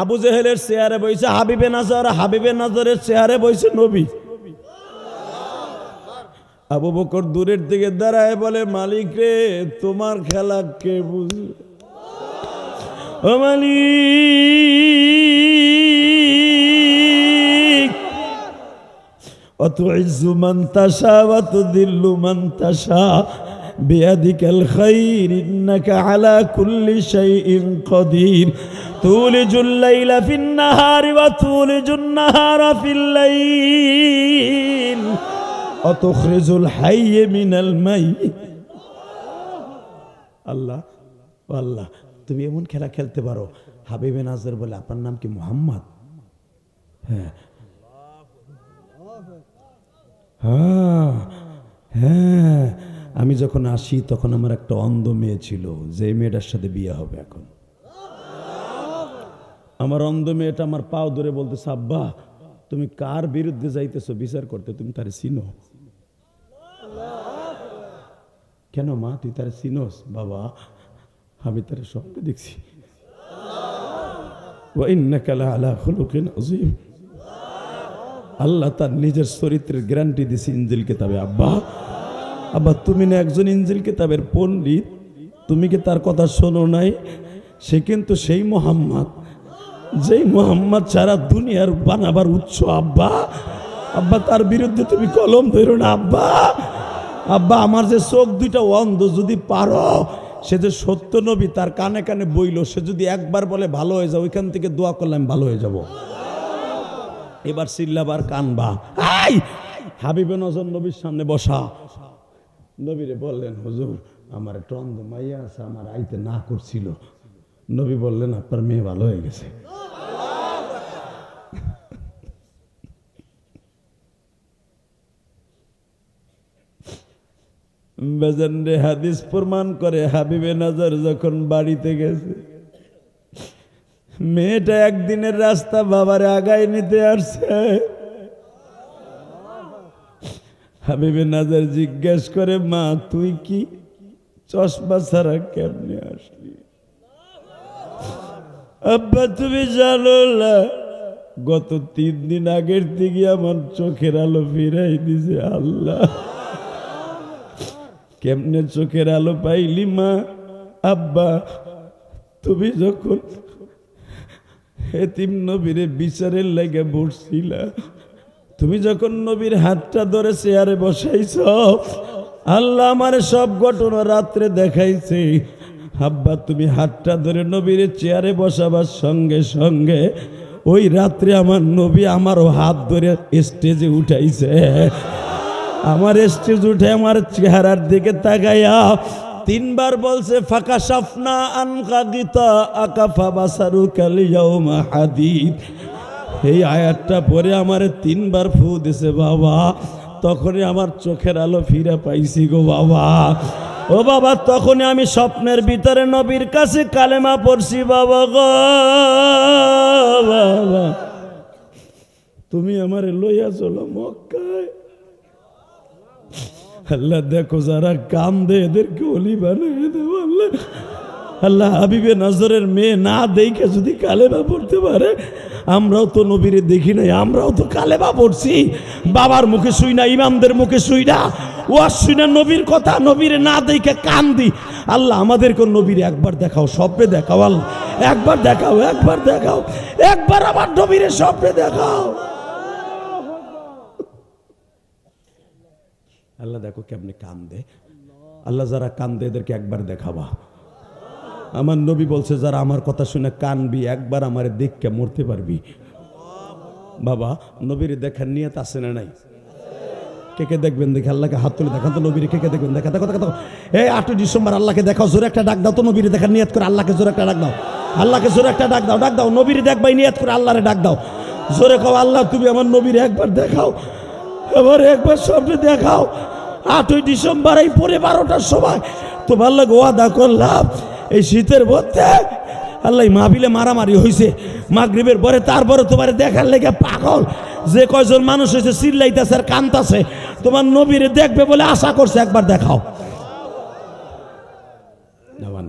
আবু জেহেলের চেয়ারে বইছে হাবিবে নাজার, হাবিবে নাজারের চেয়ারে বইছে নবী। আবু বকর দূরের দিকে দাঁড়ায় বলে, মালিক রে, তোমার খেলা কে বুঝবে? ও মালিক, অতুইজ্জু মান তাশা ওয়া তুযিল্লু মান তাশা বিয়াদিকাল খায়র, ইন্নাকা আলা কুল্লি শাইইন কাদির, তুলিজুল লাইলা ফিন নাহারি ওয়া তুলিজুন নাহারা ফিল লাইল, অতুখরিজুল হাইয়্য মিনাল মাইয়্যিত। আল্লাহ আল্লাহ, তুমি এমন খেলা খেলতে পারো। হাবিবে নাজার বলে, আপনার নাম কি মুহাম্মদ? হ্যাঁ হ্যাঁ হ্যাঁ, আমি যখন আসি তখন আমার একটা অন্ধ মেয়ে ছিল, যে মেয়েটার সাথে বিয়ে হবে এখন। আমার অন্ধ মেয়েটা আমার পাও ধরে বলতেছে, আব্বা তুমি কার বিরুদ্ধে যাইতেছো বিচার করতে? তুমি তারে চিনো? কেন মা, তুই তারে চিনোস? বাবা আমি তারে স্বপ্নে দেখছি। ওয়া ইন্নাকা লাআলা খুলুকিন আযীম। আল্লাহ তার নিজের চরিত্রের গ্যারান্টি দিয়েছে ইনজিল কিতাবে। আব্বা আব্বা, তুমি না একজন ইনজিল কিতাবের পণ্ডিত, তুমি কি তার কথা শোনো নাই? সে কিন্তু সেই মুহাম্মদ, যেই মুহাম্মদ সারা দুনিয়ার বানাবার উৎস। আব্বা আব্বা, তার বিরুদ্ধে তুমি কলম ধরো না। আব্বা আব্বা, আমার যে চোখ দুইটা অন্ধ, যদি পারো, সে যে সত্য নবী, তার কানে কানে বইল, সে যদি একবার বলে ভালো হয়ে যাও, ওইখান থেকে দোয়া করলাম ভালো হয়ে যাব। এবার চিল্লাবার কানবা। আই হাবিবে নজর নবীর সামনে বসা, নবীরে বললেন, হুজুর আমার একটা অন্ধ মাইয়া আছে, আমার আইতে না করছিল। নবী বললেন, আপনার মেয়ে ভালো হয়ে গেছে। বেজানরে হাদিস প্রমাণ করে, হাবিবে নাজার যখন বাড়িতে গেছে, মেয়েটা একদিনের রাস্তা বাবারে আগায় নিতে আসছে। হাবিবে নাজার জিজ্ঞেস করে, মা তুই কি চশমা ছাড়া কেমনে আসলি? আব্বা তুমি জানো না, গত 3 দিন আগের থেকে আমার চোখের আলো ফিরাই দিছে। আল্লাহ, কেমনে চোখের আলো পাইলি মা? আব্বা তুমি যখন এতিম নবীরে বিচারের লাগে বসছিলা, তুমি যখন নবীর হাতটা ধরে চেয়ারে বসাইছ, আল্লাহ আমার সব ঘটনা রাত্রে দেখাইছে। আব্বা তুমি হাতটা ধরে নবীর চেয়ারে বসাবার সঙ্গে সঙ্গে ওই রাত্রে আমার নবী আমারও হাত ধরে স্টেজে উঠাইছে। আমার স্টেজ উঠে আমার চেহারার দিকে তাকাইয়া 3 বার বলছে, ফাঁকা সাফনা আনকা গীতা আকাফা বাসারুকাল ইয়াউমা হাদিদ। এই আয়াতটা পরে আমার 3 বার ফু দিছে বাবা, তখনই আমার চোখের আলো ফিরে পাইছি গো বাবা। ও বাবা, তখনই আমি স্বপ্নের ভিতরে নবীর কাছে কালেমা পড়ছি। বাবা গো বাবা, তুমি আমারে লইয়া চলো মক্কায়। আল্লাহ দেখো যারা কান্দে এদেরকে অলি বানিয়ে দেবো আল্লাহ। আল্লাহ হাবিবে নজরের মেয়ে না দেখে যদি কালেমা পড়তে পারে, আমরাও তো নবীরে দেখি নাই, আমরাও তো কালেমা পড়ছি, বাবার মুখে শুই না, ইমামদের মুখে শুই না, ওয়াজ শুই না, নবীর কথা নবীরে না দেখে কান্দি। আল্লাহ আমাদেরকে নবীরে একবার দেখাও, স্বপ্নে দেখাও আল্লাহ, একবার দেখাও, একবার দেখাও, একবার আমার নবীরে স্বপ্নে দেখাও। আল্লাহ দেখো কেমনে কান্দে। আল্লাহ যারা কান্দে এদেরকে একবার দেখাবা। আমার নবী বলছে যারা আমার কথা শুনে কানবি, একবার আমার দেখকে মরতে পারবি। বাবা নবীর দেখার নিয়ত আছে না নাই? কে কে দেখবেন দেখে? আল্লাহকে হাত তুলে দেখান তো নবীর, কে কে দেখবেন দেখা? দেখো দেখো, এই 8 ডিসেম্বর আল্লাহকে দেখাও, জোরে একটা ডাক দাও তো, নবীর দেখার নিয়ত করে আল্লাহকে জোরে একটা ডাক দাও, আল্লাহকে জোরে একটা ডাক দাও, ডাক দাও, নবীর দেখবাই নিয়ত করে আল্লাহরে ডাক দাও, জোরে কও আল্লাহ তুমি আমার নবীর একবার দেখাও, এবার একবার স্বপ্নে দেখাও। 8 ডিসেম্বর এই পরে 12টার সময় তোমার লাগে ওয়াদা করলাম, এই শীতের মধ্যে আল্লাহ মাহফিলে মারামারি হয়েছে মাগরিবের পরে, তারপরে তোমার দেখার লেগে পাগল যে কয়জন মানুষ হয়েছে চিল্লাইতেছে আর কান্তাছে, তোমার নবীরে দেখবে বলে আশা করছে, একবার দেখাও।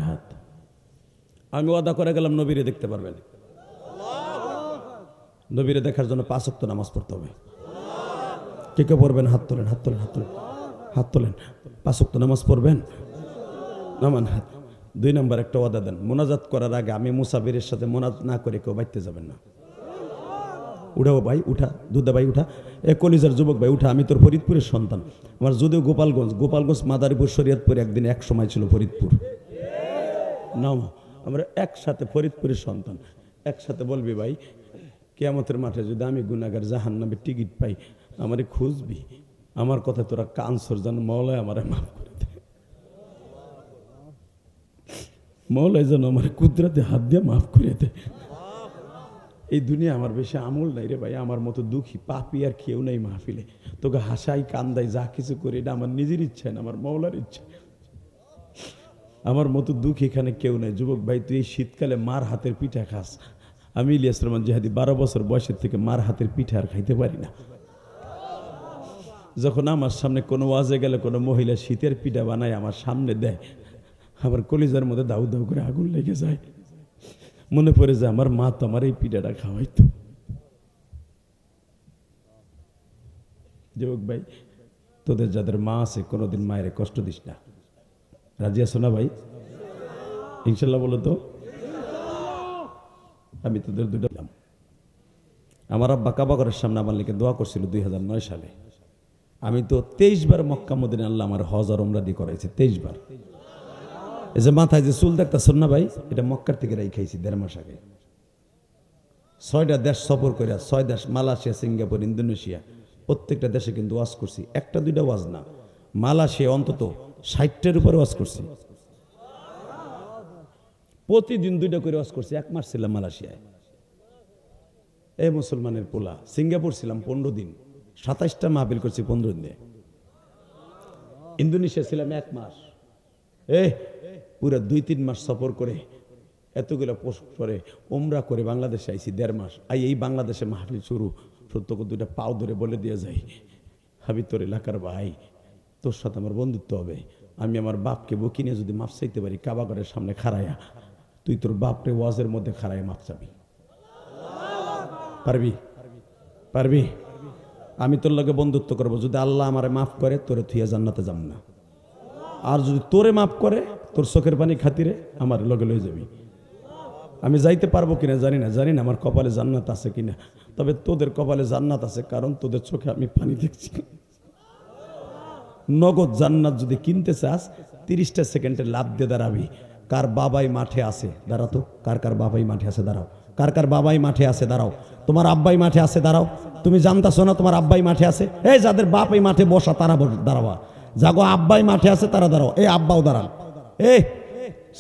হাত আমি ওয়াদা করে গেলাম নবীরে দেখতে পারবেন। নবীরে দেখার জন্য 5 ওয়াক্ত নামাজ পড়তে হবে। কে কে পড়বেন? হাত তোলেন, হাত তোলেন, হাত তোলেন, হাত তোলেন। 5 ওয়াক্ত নামাজ পড়বেন, নামান হাত। 2 নম্বর একটা ওয়াদা দেন, মোনাজাত করার আগে আমি মুসাফিরের সাথে মোনাজাত না করে কেউ বাইতে যাবেন না। উঠাও ভাই, উঠা, দুধা ভাই উঠা, এ কলিজার যুবক ভাই উঠা, আমি তোর ফরিদপুরের সন্তান। আমার যদিও গোপালগঞ্জ মাদারীপুর শরীয়তপুর একদিন এক সময় ছিল ফরিদপুর। নাও আমরা একসাথে ফরিদপুরের সন্তান, একসাথে বলবি ভাই কিয়ামতের মাঠে যদি আমি গুনাহগার জাহান্নামের টিকিট পাই আমারে খুঁজবি, আমার কথা তোরা কানসর যেন মওলায় আমারে মাফ করে দে, মওলায় যেন আমার কুদরতে হাত দিয়ে মাফ করে দে। এই দুনিয়া আমার বেশি আমল নাই রে ভাই, আমার মতো দুঃখী পাপি আর কেউ নাই মাহফিলে। তোকে হাসাই কান্দাই যা কিছু করি এটা আমার নিজের ইচ্ছা না, আমার মওলার ইচ্ছা। আমার মতো দুঃখ এখানে কেউ নাই। যুবক ভাই তুই এই শীতকালে মার হাতের পিঠা খাস, আমি ইলিয়াস রহমান জিহাদি 12 বছর বয়সের থেকে মার হাতের পিঠা আর খাইতে পারি না। যখন আমার সামনে কোনো ওয়াজে গেলে কোনো মহিলা শীতের পিঠা বানায় আমার সামনে দেয়, আমার কলিজার মধ্যে দাউ দাউ করে আগুন লেগে যায়, মনে পড়ে যায় আমার মা তো আমার এই পিঠাটা খাওয়াইতো। যুবক ভাই তোদের যাদের মা আছে কোনোদিন মায়ের কষ্ট দিস না, রাজি আছো না ভাই? ইনশাল্লাহ বলো তো। আমি তোদের দুটো দিলাম। আমার আব্বা কাবা ঘরের সামনে আমার লিখে দোয়া করছিল 2009 সালে। আমি তো 23 বার মক্কা মদিনা আল্লাহ আমার হজ আর উমরা দিয়ে করাইছে, 23 বার। এই যে মাথায় যে চুল দেখতেছেন না ভাই, এটা মক্কার থেকে খাইছি 1.5 মাস আগে। 6টা দেশ সফর করে, 6 দেশ, মালয়েশিয়া, সিঙ্গাপুর, ইন্দোনেশিয়া, প্রত্যেকটা দেশে কিন্তু ওয়াজ করছি। 1টা 2টা ওয়াজ না, মালয়েশিয়া অন্তত 60টার উপরে ওয়াজ করছি। প্রতিদিন 2টা করে ওয়াজ করছি। 1 মাস ছিলাম মালয়েশিয়ায়, এই মুসলমানের পোলা। সিঙ্গাপুর ছিলাম 15 দিন, 27টা মাহফিল করছি 15 দিনে। ইন্দোনেশিয়া ছিলাম 1 মাস। পুরা 2-3 মাস সফর করে এতগুলো পোস্ট করে উমরা করে বাংলাদেশে আইছি 1.5 মাস। এই বাংলাদেশে মাহফিল শুরু, সত্যকে 2টা পাও ধরে বলে দিয়ে যাই, হাবি তোর এলাকার ভাই, তোর সাথে আমার বন্ধুত্ব হবে। আমি আমার বাপকে বকি নিয়ে যদি মাপ চাইতে পারি কাবা ঘরের সামনে খাড়াইয়া, তুই তোর বাপরে ওয়াজের মধ্যে খাড়াইয়া মাপ চাবি, পারবি? পারবি? আমি তোর লগে বন্ধুত্ব করবো, যদি আল্লাহ আমারে মাফ করে তোরে থুইয়া জান্নাতে যাব না, আর যদি তোরে মাফ করে তোর চোখের পানি খাতিরে আমার লগে লয়ে যাবি। আমি যাইতে পারবো কিনা জানি না আমার কপালে জান্নাত আছে কিনা, তবে তোদের কপালে জান্নাত আছে, কারণ তোদের চোখে আমি পানি দেখছি। নগদ জান্নাত যদি কিনতে চাস 30টা সেকেন্ডে লাভ দিয়ে দাঁড়াবি। কার বাবাই মাঠে আছে দাঁড়াতো, কার বাবাই মাঠে আছে দাঁড়াও, কার বাবাই মাঠে আছে দাঁড়াও, তোমার আব্বাই মাঠে আছে দাঁড়াও। তুমি জানতাছো না তোমার আব্বাই মাঠে আছে? এই যাদের বাপ এই মাঠে বসা তারা দাঁড়াবা, যাগো আব্বাই মাঠে আছে তারা দাঁড়াও। এই আব্বাও দাঁড়ান,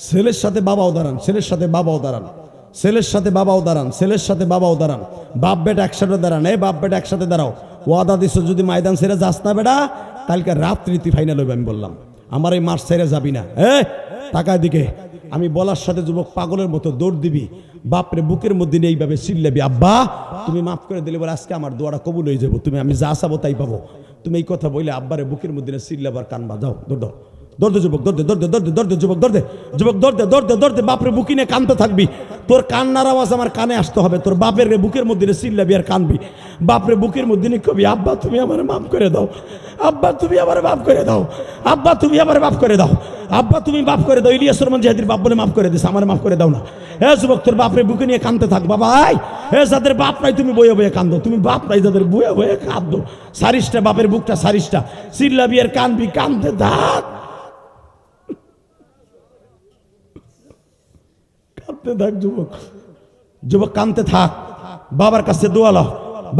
ছেলের সাথে বাবাও দাঁড়ান, ছেলের সাথে বাবাও দাঁড়ান, ছেলের সাথে বাবাও দাঁড়ান, ছেলের সাথে বাবাও দাঁড়ান। বাপ বেটা একসাথে দাঁড়ান, বাপ বেটা একসাথে দাঁড়াও। ওয়াদা দিছো যদি ময়দান ছেড়ে যাস না বেটা, কালকে রাত্রি তুই ফাইনাল হইবে। আমি বললাম আমার এই মাঠ ছেড়ে যাবি না। টাকার দিকে আমি বলার সাথে যুবক পাগলের মতো দৌড় দিবি, বাপরে বুকের মধ্যে নিয়ে এইভাবে চিল্লাবি, আব্বা তুমি মাফ করে দিলে বলে আজকে আমার দোয়াটা কবুল হয়ে যাবো, তুমি আমি যা চাবো তাই পাবো। তুমি এই কথা বলে আব্বারে বুকের মধ্যে চিল্লাবার কান বাজাও, দৌড় দাও, দৌড় যুবক, দৌড় দে, দৌড় দে, দৌড় দে, দৌড় দে যুবক, দৌড় দে যুবক, দৌড় দে, দৌড় দে, দৌড় দে, বাপরে বুকি নিয়ে কানতে থাকবি। তোর কান্নার আওয়াজ আমার কানে আসতে হবে, তোর বাপের রে বুকের মধ্যে চিল্লাবি আর কানবি। বাপরে বুকের মধ্যে নিয়ে কবি, আব্বা তুমি আমার মাফ করে দাও, আব্বা তুমি আমার মাফ করে দাও, আব্বা তুমি আমার মাফ করে দাও, আব্বা তুমি মাফ করে দাও। ইলিয়াস রহমান জাহিদের বাপ বলে মাফ করে দিস, আমার মাফ করে দাও না। হ্যাঁ যুবক, তোর বাপরে বুকে নিয়ে কানতে থাক। বাবা হে, যাদের বাপ নাই তুমি বয়ে বয়ে কান্দো, তুমি বাপ নাই যাদের বয়ে বয়ে কাঁদো, সারিসটা বাপের বুকটা সারিসটা, চিল্লাবি আর কানবি, কানতে থাক, কাঁদতে থাক যুবক, যুবক কাঁদতে থাক। বাবার কাছে দোয়া লাও,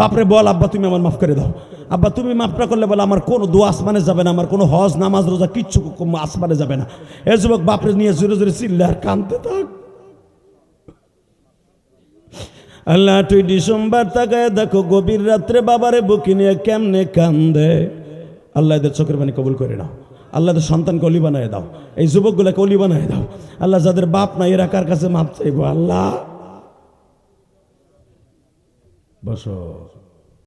বাপরে বল আব্বা তুমি আমার মাফ করে দাও, আব্বা তুমি মাফ না করলে বলে আমার কোনো দোয়া আসমানে যাবে না, আমার কোনো হজ নামাজ রোজা কিচ্ছু আসমানে যাবে না। এ যুবক বাপরে নিয়ে জোরে জোরে চিল্লে আর কাঁদতে থাক। আল্লাহ তুই ডিসেম্বর তাকায় দেখো, গভীর রাত্রে বাবারে বুকে নিয়ে কেমনে কান্দে। আল্লাহ এদের চোখের পানি কবুল করে নাও, আল্লাহ এদের সন্তানকে অলি বানায় দাও, এই যুবকগুলোকে অলি বানায় দাও। আল্লাহ যাদের বাপ নাই এরা কার কাছে মাপ চাইবো? আল্লাহ বসো।